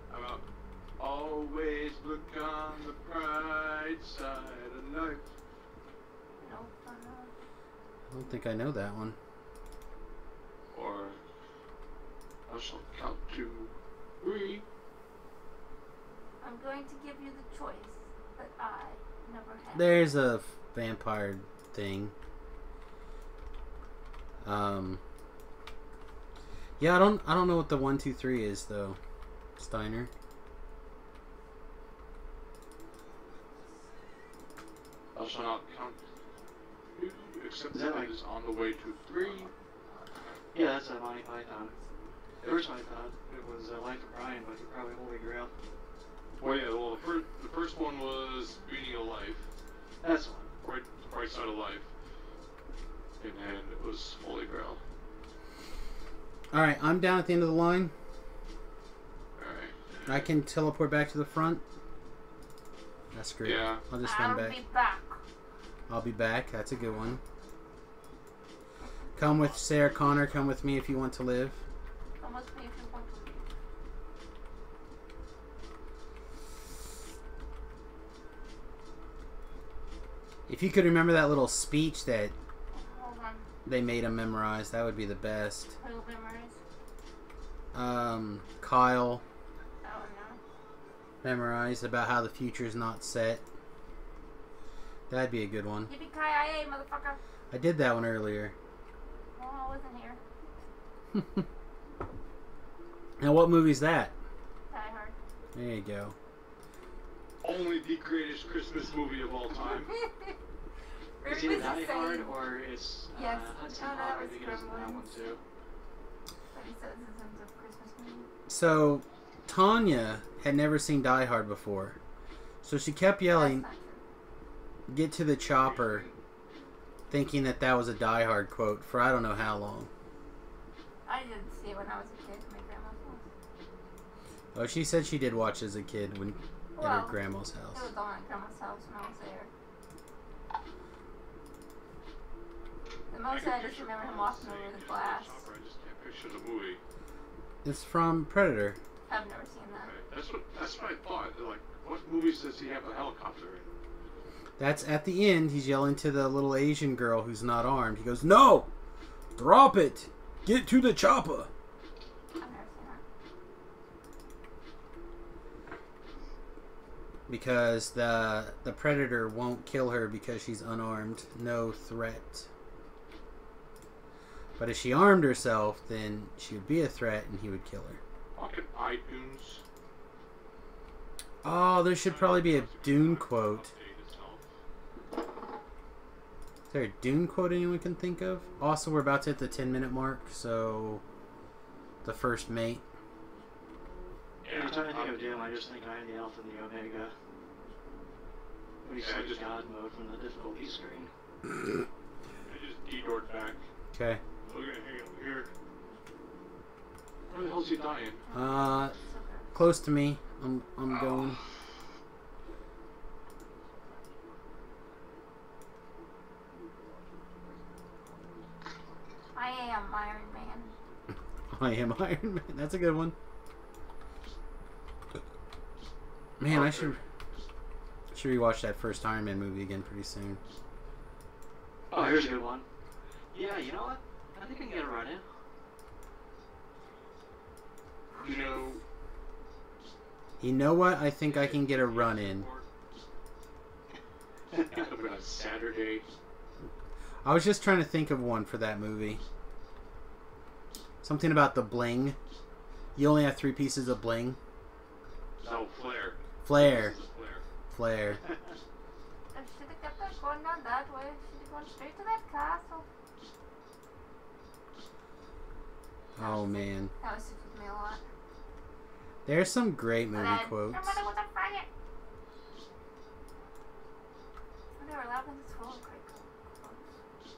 Speaker 2: How about always look on the bright side of life?
Speaker 6: Nope, I
Speaker 1: I don't think I know that one.
Speaker 2: Or I shall count to 3.
Speaker 6: I'm going to give you the choice that I never had.
Speaker 1: There's a vampire thing. Yeah, I don't know what the 1, 2, 3 is though, Steiner.
Speaker 2: I shall not count 2, except that it is on the way to 3.
Speaker 5: Yeah, that's a Monty Python. Originally I thought it was Life of Brian, but probably Holy Grail.
Speaker 2: Well, yeah, well, the first one was Meaning of Life,
Speaker 5: That's the one.
Speaker 2: right, the bright side of life, and then it was Holy Grail.
Speaker 1: Alright, I'm down at the end of the line.
Speaker 2: Alright.
Speaker 1: I can teleport back to the front. That's great.
Speaker 2: Yeah.
Speaker 1: I'll just run
Speaker 6: I'll
Speaker 1: back.
Speaker 6: be back.
Speaker 1: I'll be back. That's a good one. Come with Sarah Connor. Come with me if you want to live.
Speaker 6: Come with me if you want to.
Speaker 1: If you could remember that little speech that
Speaker 6: Hold on.
Speaker 1: they made him memorize, that would be the best.
Speaker 6: Who memories?
Speaker 1: Kyle
Speaker 6: Oh no.
Speaker 1: memorized about how the future is not set. That'd be a good one.
Speaker 6: Yippee-ki-yay, motherfucker.
Speaker 1: I did that one earlier.
Speaker 6: Well, I wasn't here.
Speaker 1: Now, what movie's that?
Speaker 6: Die Hard.
Speaker 1: There you go.
Speaker 2: Only the greatest Christmas movie of all time.
Speaker 5: It's either Die Hard or it's
Speaker 6: Yes.
Speaker 5: Hudson
Speaker 6: Oh, that
Speaker 5: Hawk
Speaker 6: was
Speaker 5: because of that one
Speaker 6: Gremlins.
Speaker 5: too.
Speaker 6: But he says this is a Christmas movie.
Speaker 1: So, Tanya had never seen Die Hard before. So she kept yelling,
Speaker 6: That's not true.
Speaker 1: "Get to the chopper," thinking that that was a Die Hard quote for I don't know how long.
Speaker 6: I didn't see it when I was a kid at my grandma's house.
Speaker 1: Oh, she said she did watch as a kid when at her
Speaker 6: Well,
Speaker 1: grandma's
Speaker 6: It
Speaker 1: house.
Speaker 6: was on at grandma's house when I was there. The most I just remember him walking over the glass.
Speaker 2: I just can't picture the movie.
Speaker 1: It's from Predator.
Speaker 6: I've never seen that.
Speaker 2: Okay. That's what I thought. Like, what movies does he have a helicopter in?
Speaker 1: That's at the end. He's yelling to the little Asian girl who's not armed. He goes, "No! Drop it! Get to the chopper!"
Speaker 6: I've never seen that.
Speaker 1: Because the Predator won't kill her because she's unarmed. No threat. But if she armed herself, then she would be a threat and he would kill her.
Speaker 2: Fucking iTunes.
Speaker 1: Oh, there should probably be a Dune quote. Is there a Dune quote anyone can think of? Also, we're about to hit the 10-minute mark, so the first mate.
Speaker 5: Every time I think of Doom, I just think I am the Alpha and the Omega. When you select
Speaker 2: just-
Speaker 5: God mode from the difficulty screen.
Speaker 2: I just detoured back.
Speaker 1: Okay.
Speaker 2: Look at him over here. Where the hell's he dying?
Speaker 1: Uh,
Speaker 6: So good.
Speaker 1: close to me. I'm going.
Speaker 6: I am Iron Man.
Speaker 1: I am Iron Man. That's a good one. Man, I should rewatch that first Iron Man movie again pretty soon.
Speaker 5: Oh, here's a good one. Yeah, you know what? I think I can get a run in.
Speaker 2: You know,
Speaker 1: You know what? I think I can get a run in.
Speaker 2: that would have been a Saturday.
Speaker 1: I was just trying to think of one for that movie. Something about the bling. You only have 3 pieces of bling.
Speaker 2: No, Flare.
Speaker 1: Flare.
Speaker 2: This is a Flare.
Speaker 1: Flare.
Speaker 6: I should have kept on going down that way. Should have gone straight to that castle.
Speaker 1: Oh man.
Speaker 6: That was with me a lot.
Speaker 1: There's some great movie
Speaker 6: And then,
Speaker 1: quotes.
Speaker 6: Your mother was a faggot. They were laughing this whole great quotes.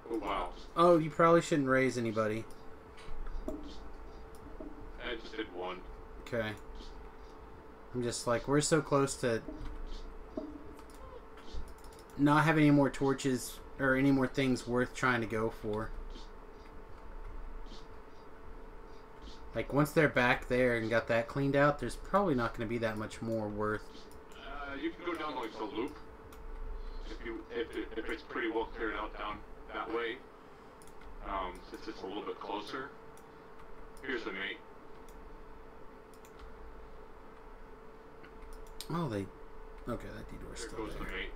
Speaker 2: Oh, wow.
Speaker 1: Oh, you probably shouldn't raise anybody.
Speaker 2: I just did one.
Speaker 1: Okay. I'm just like, we're so close to not having any more torches or any more things worth trying to go for. Like, once they're back there and got that cleaned out, there's probably not going to be that much more worth.
Speaker 2: You can go down like the loop if it's pretty well cleared out down that way. Since it's a little bit closer. Here's the mate.
Speaker 1: Oh, they... Okay, that detour's
Speaker 2: There
Speaker 1: still
Speaker 2: goes
Speaker 1: there.
Speaker 2: the mate.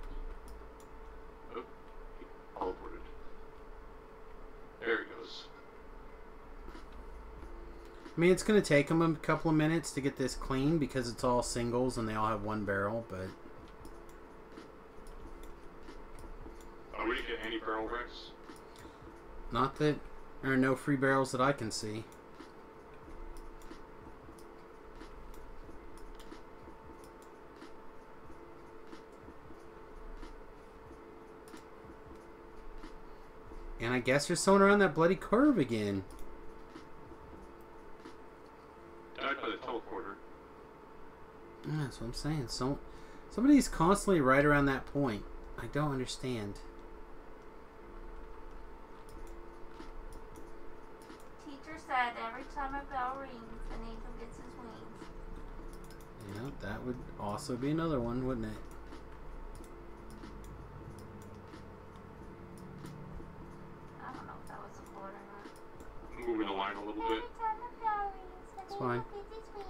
Speaker 2: Oh, he teleported. There he goes.
Speaker 1: I mean, it's going to take them a couple of minutes to get this clean because it's all singles and they all have one barrel, but...
Speaker 2: Oh, we didn't get any barrel wrecks.
Speaker 1: Not that... There are no free barrels that I can see. And I guess there's someone around that bloody curve again.
Speaker 2: Died by the teleporter.
Speaker 1: Yeah, that's what I'm saying. Somebody's constantly right around that point. I don't understand.
Speaker 6: Teacher said every time a bell rings, an angel gets his wings.
Speaker 1: Yeah, that would also be another one, wouldn't it?
Speaker 6: I don't know if that was a quote or not.
Speaker 2: Moving the line a little bit.
Speaker 6: Every time a bell rings, an
Speaker 1: It's fine.
Speaker 6: angel gets his wings.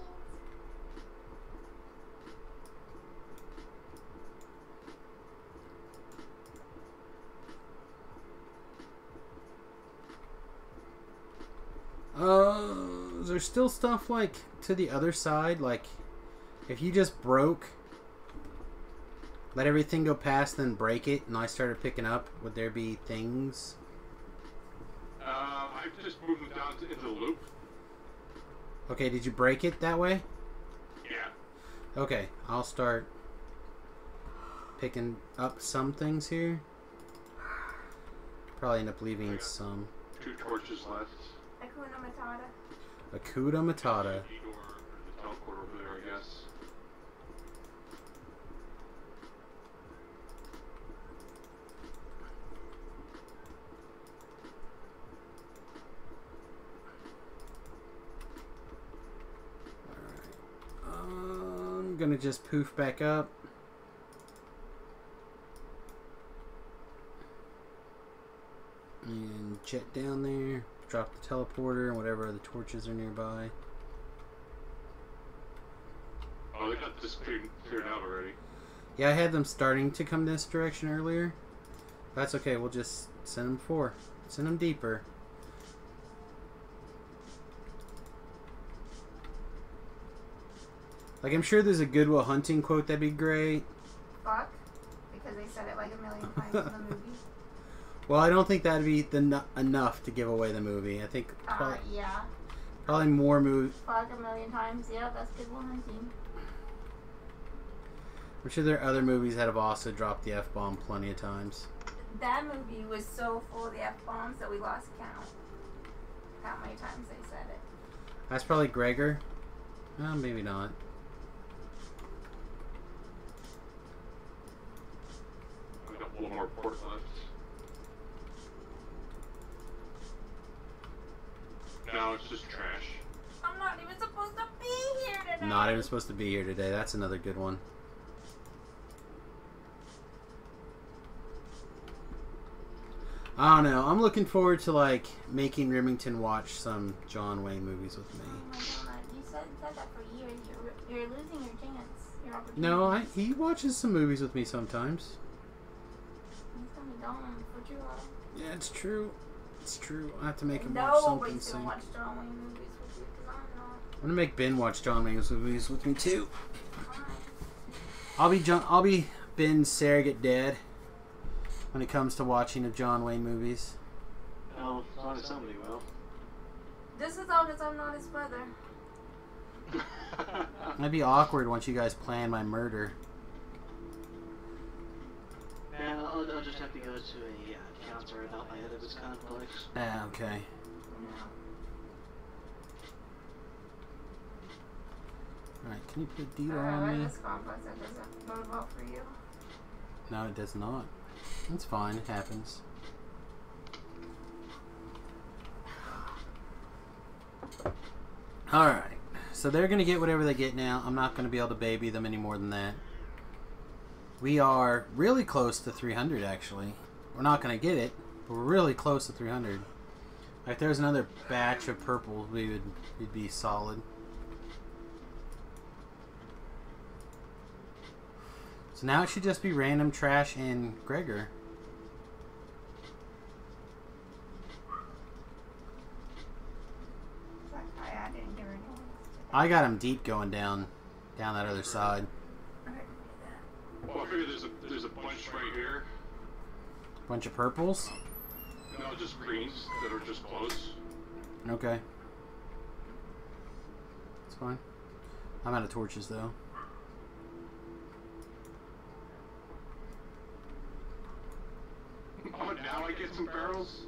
Speaker 1: Is there still stuff like to the other side? Like, if you just broke, let everything go past, then break it, and I started picking up, would there be things?
Speaker 2: I just moved them down into the loop.
Speaker 1: Okay, did you break it that way?
Speaker 2: Yeah.
Speaker 1: Okay, I'll start picking up some things here. Probably end up leaving some.
Speaker 2: 2 torches left.
Speaker 6: Hakuna Matata.
Speaker 1: Akuta Matata.
Speaker 2: Detour, or the teleport over there, I guess.
Speaker 1: I'm gonna just poof back up. And jet down there. Drop the teleporter and whatever other torches are nearby.
Speaker 2: Oh, they got this cleared out already.
Speaker 1: Yeah, I had them starting to come this direction earlier. That's okay, we'll just send them forward. Send them deeper. Like, I'm sure there's a Goodwill Hunting quote that'd be great.
Speaker 6: Fuck. Because they said it like a million times in the movie.
Speaker 1: Well, I don't think that'd be enough to give away the movie. I think
Speaker 6: Yeah.
Speaker 1: probably more movie.
Speaker 6: Fuck a million times. Yeah, that's Good Will Hunting.
Speaker 1: I'm sure there are other movies that have also dropped the F-bomb plenty of times.
Speaker 6: That movie was so full of the F-bombs that we lost count. How many times they said it.
Speaker 1: That's probably Gregor. Maybe not.
Speaker 2: I got one more port left. No, it's just trash.
Speaker 6: I'm not even supposed to be here today.
Speaker 1: Not even supposed to be here today. That's another good one. I don't know. I'm looking forward to, like, making Remington watch some John Wayne movies with me.
Speaker 6: Oh my god, you said that for years. You're losing your chance. Your opportunity.
Speaker 1: No, he watches some movies with me sometimes.
Speaker 6: He's gonna be dumb for true.
Speaker 1: Yeah, it's true. It's true. I have to make him watch
Speaker 6: Nobody's
Speaker 1: something
Speaker 6: gonna
Speaker 1: soon.
Speaker 6: watch John Wayne movies with you because I'm not.
Speaker 1: I'm gonna make Ben watch John Wayne movies with me too.
Speaker 6: Fine.
Speaker 1: I'll be Ben's surrogate dad when it comes to watching of John Wayne movies.
Speaker 5: Well, as long as somebody will.
Speaker 6: This is all because I'm not his brother.
Speaker 1: It'd be awkward once you guys plan my murder.
Speaker 5: Yeah, I'll just have to go to a counselor about my Oedipus complex.
Speaker 1: Ah, okay.
Speaker 6: No.
Speaker 1: Alright, Can you put a dealer on me?
Speaker 6: This complex that doesn't bode well for you.
Speaker 1: No, it does not. It's fine. It happens. Alright. So they're going to get whatever they get now. I'm not going to be able to baby them any more than that. We are really close to 300, actually. We're not going to get it, but we're really close to 300. If there's another batch of purple, we'd be solid. So now it should just be random trash and Gregor.
Speaker 6: I didn't give her any ones today.
Speaker 1: I got him deep going down that other side.
Speaker 6: Okay, do that.
Speaker 2: Well, I figure there's a bunch right here.
Speaker 1: Bunch of purples.
Speaker 2: No, just greens that are just close.
Speaker 1: Okay. It's fine. I'm out of torches though.
Speaker 2: Oh, now I get some barrels?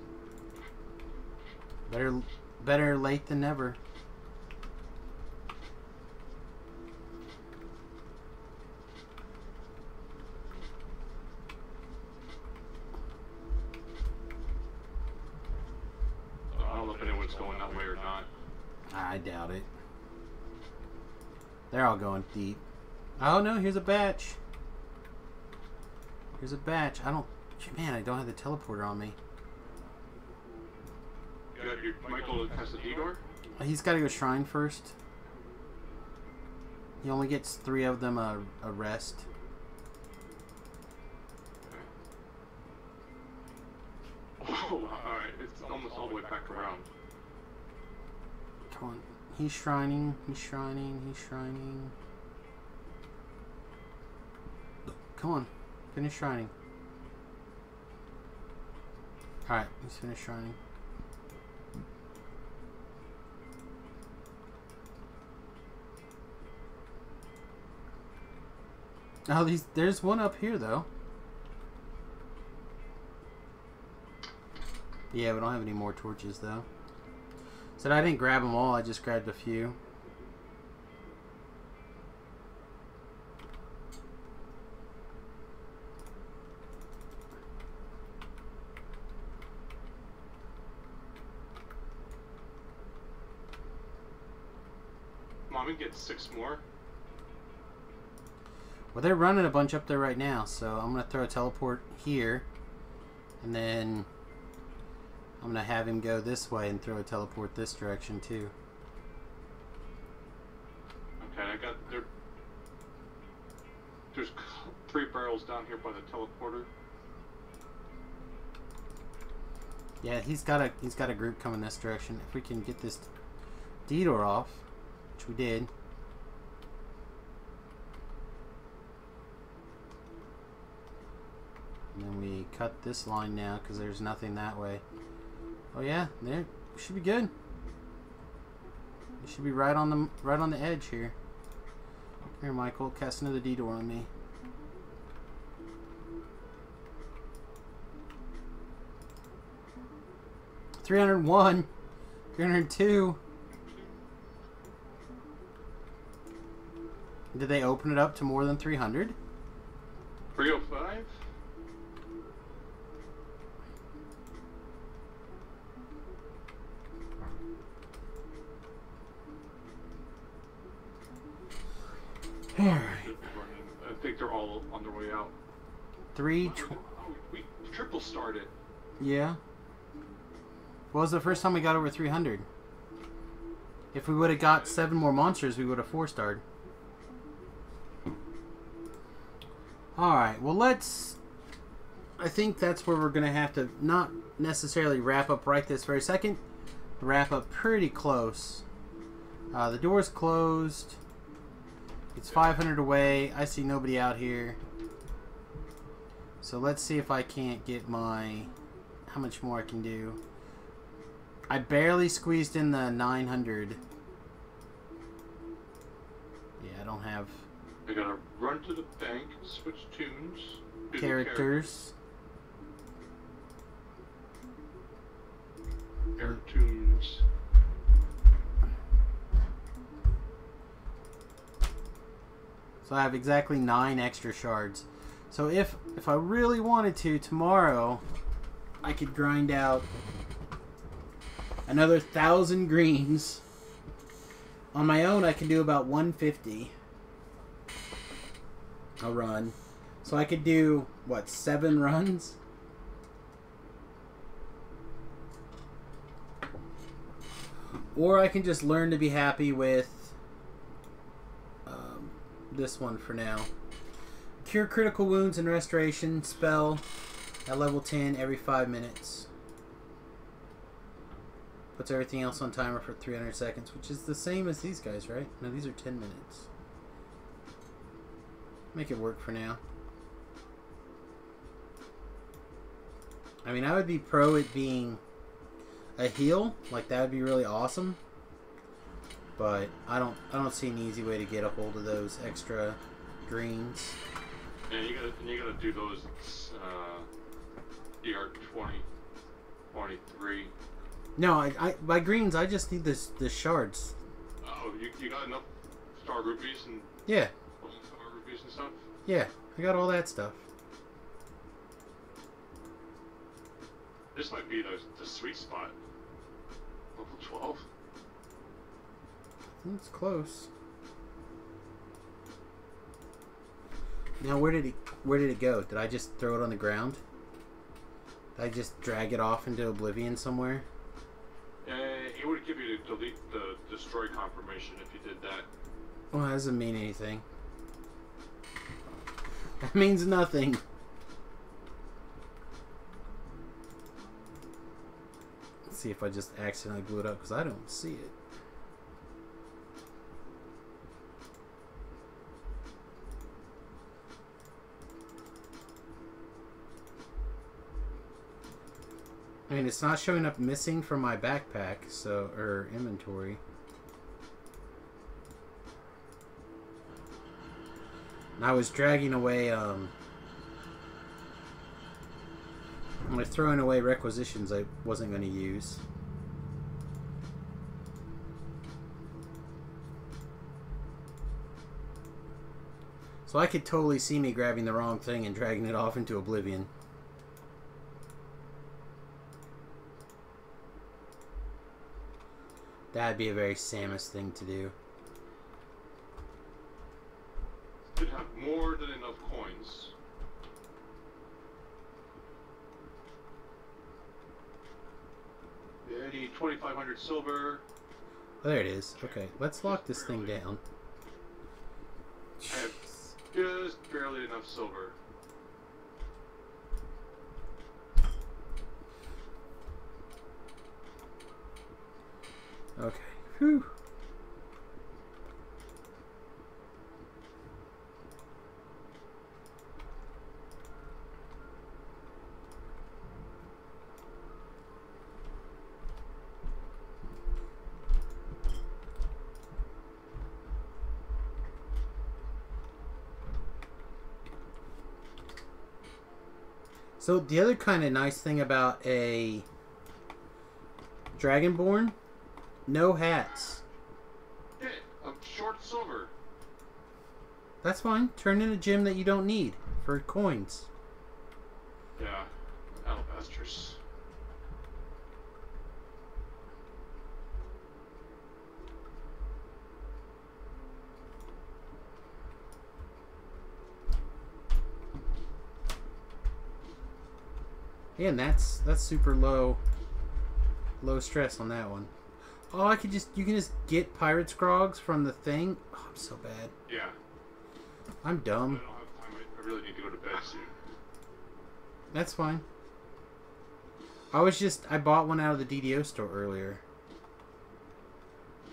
Speaker 1: Better late than never.
Speaker 2: I don't know if anyone's going that way or not.
Speaker 1: I doubt it. They're all going deep. Oh no, here's a batch. Here's a batch. Man, I don't have the teleporter on me.
Speaker 2: You got your Michael Casador?
Speaker 1: He's got to go shrine first. He only gets 3 of them a rest.
Speaker 2: Oh, alright. It's almost all the way back around.
Speaker 1: Come on. He's shrining. He's shrining. He's shrining. Come on. Finish shrining. Alright, he's finished shrining. Oh, there's one up here, though. Yeah, we don't have any more torches, though. Said I didn't grab them all, I just grabbed a few.
Speaker 2: Mommy gets 6 more.
Speaker 1: Well, they're running a bunch up there right now, so I'm going to throw a teleport here. And then I'm going to have him go this way and throw a teleport this direction, too.
Speaker 2: Okay, I got there. There's 3 barrels down here by the teleporter.
Speaker 1: Yeah, he's got a group coming this direction. If we can get this detour off, which we did. And then we cut this line now because there's nothing that way. Oh yeah, there should be good. It should be right on the edge here. Here, Michael, cast another detour on me. $301, $302. Did they open it up to more than 300?
Speaker 2: 305?
Speaker 1: Alright.
Speaker 2: I think they're all on their way out.
Speaker 1: We
Speaker 2: triple started.
Speaker 1: Yeah. Well, it was the first time we got over 300. If we would have got 7 more monsters, we would have 4-starred. Alright, well I think that's where we're going to have to not necessarily wrap up right this very second. Wrap up pretty close. The door's closed. It's 500 away. I see nobody out here. So let's see if I can't get how much more I can do. I barely squeezed in the 900. Yeah, I don't have
Speaker 2: I gotta run to the bank, switch tunes. do the
Speaker 1: characters.
Speaker 2: Air tunes.
Speaker 1: So I have exactly 9 extra shards. So if I really wanted to, tomorrow I could grind out another 1,000 greens. On my own, I can do about 150 a run. So I could do, what, 7 runs? Or I can just learn to be happy with this one for now. Cure critical wounds and restoration spell at level 10 every 5 minutes. Puts everything else on timer for 300 seconds, which is the same as these guys, right? No, these are 10 minutes. Make it work for now. I mean, I would be pro it being a heal. Like, that would be really awesome. But I don't see an easy way to get a hold of those extra greens.
Speaker 2: And you gotta do those DR 20, 23.
Speaker 1: No, I by greens I just need the shards.
Speaker 2: Oh, you got enough star rupees and
Speaker 1: Yeah.
Speaker 2: Star rupees and stuff?
Speaker 1: Yeah, I got all that stuff.
Speaker 2: This might be the sweet spot. Level 12.
Speaker 1: It's close. Now where did it go? Did I just throw it on the ground? Did I just drag it off into oblivion somewhere?
Speaker 2: It would give you to delete the destroy confirmation if you did that.
Speaker 1: Well, that doesn't mean anything. That means nothing. Let's see if I just accidentally blew it up, because I don't see it. I mean, it's not showing up missing from my backpack, so, or inventory. And I was dragging away, I was throwing away requisitions I wasn't going to use. So I could totally see me grabbing the wrong thing and dragging it off into oblivion. That'd be a very Samus thing to do.
Speaker 2: Should have more than enough coins. Yeah, I need 2,500 silver.
Speaker 1: Oh, there it is. Okay, let's lock this thing down.
Speaker 2: I have just barely enough silver.
Speaker 1: Okay. Whew. So the other kind of nice thing about a Dragonborn, no hats.
Speaker 2: Yeah, I'm short silver.
Speaker 1: That's fine. Turn in a gem that you don't need for coins.
Speaker 2: Yeah, alabasters.
Speaker 1: Yeah, and that's super low stress on that one. Oh, you can just get pirate scrogs from the thing. Oh, I'm so bad.
Speaker 2: Yeah.
Speaker 1: I'm
Speaker 2: I
Speaker 1: dumb.
Speaker 2: don't have time. I really need to go to bed soon.
Speaker 1: That's fine. I bought one out of the DDO store earlier.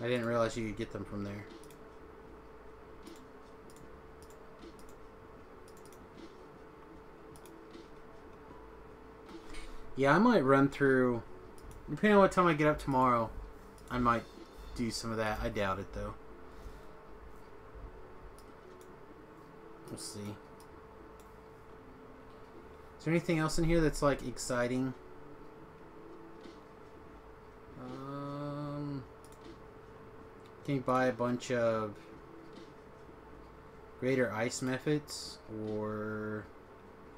Speaker 1: I didn't realize you could get them from there. Yeah, I might run through, depending on what time I get up tomorrow, I might do some of that. I doubt it, though. We'll see. Is there anything else in here that's, like, exciting? Can you buy a bunch of greater ice methods, or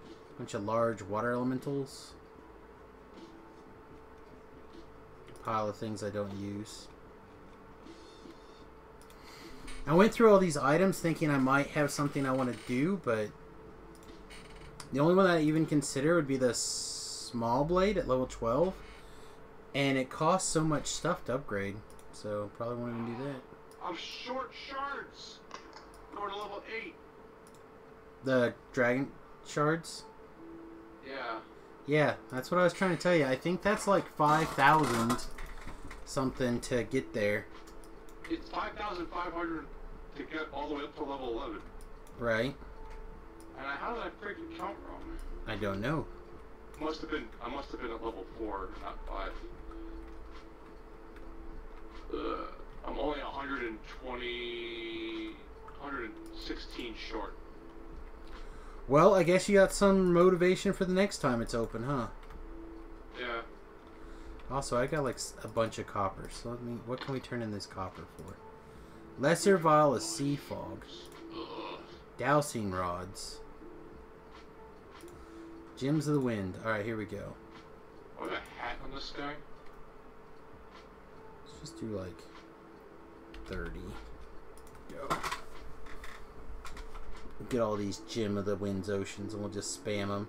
Speaker 1: a bunch of large water elementals. Pile of things I don't use. I went through all these items thinking I might have something I want to do, but the only one that I even consider would be the small blade at level 12. And it costs so much stuff to upgrade, so probably won't even do that.
Speaker 2: I'm short shards. Going to level 8.
Speaker 1: The dragon shards?
Speaker 2: Yeah.
Speaker 1: Yeah, that's what I was trying to tell you. I think that's like 5,000 something to get there.
Speaker 2: It's 5,500 to get all the way up to level 11.
Speaker 1: Right.
Speaker 2: And how did I freaking count wrong?
Speaker 1: I don't know.
Speaker 2: I must have been at level 4, not 5. I'm only 116 short.
Speaker 1: Well, I guess you got some motivation for the next time it's open, huh?
Speaker 2: Yeah.
Speaker 1: Also, I got like a bunch of copper, so what can we turn in this copper for? Lesser vial of sea fog. Dowsing rods. Gems of the wind. Alright, here we go.
Speaker 2: Oh, the hat on this guy?
Speaker 1: Let's just do like 30. Go. Get all these gem of the winds oceans and we'll just spam them.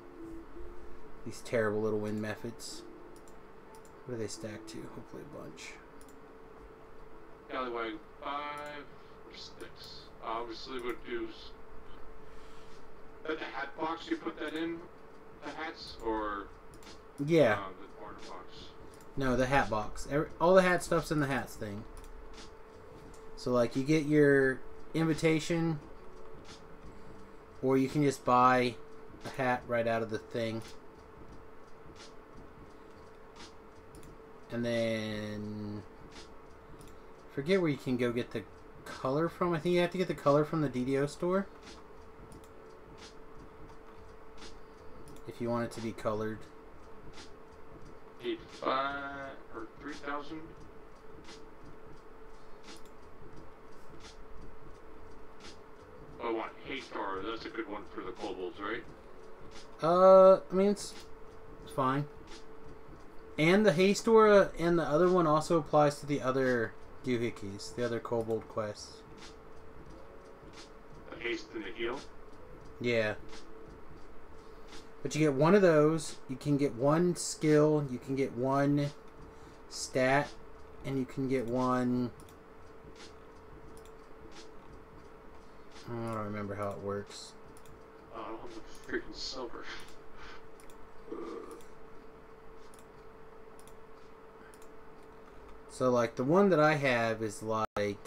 Speaker 1: These terrible little wind methods. What do they stack to? Hopefully a bunch.
Speaker 2: Alleyway 5 or 6. Obviously would do that the hat box, you put that in the hats, or
Speaker 1: yeah,
Speaker 2: the order box?
Speaker 1: No, the hat box. All the hat stuff's in the hats thing. So like you get your invitation, or you can just buy a hat right out of the thing. And then forget where you can go get the color from. I think you have to get the color from the DDO store if you want it to be colored.
Speaker 2: 8,500 or 3,000. Oh, I want Hathor. That's a good one for the kobolds, right?
Speaker 1: I mean it's fine. And the Hathor and the other one also applies to the other doohickeys, the other kobold quests.
Speaker 2: The haste and the heal.
Speaker 1: Yeah. But you get one of those, you can get one skill, you can get one stat, and you can get one... I don't remember how it works.
Speaker 2: Oh, I don't have the freaking silver.
Speaker 1: So like the one that I have is like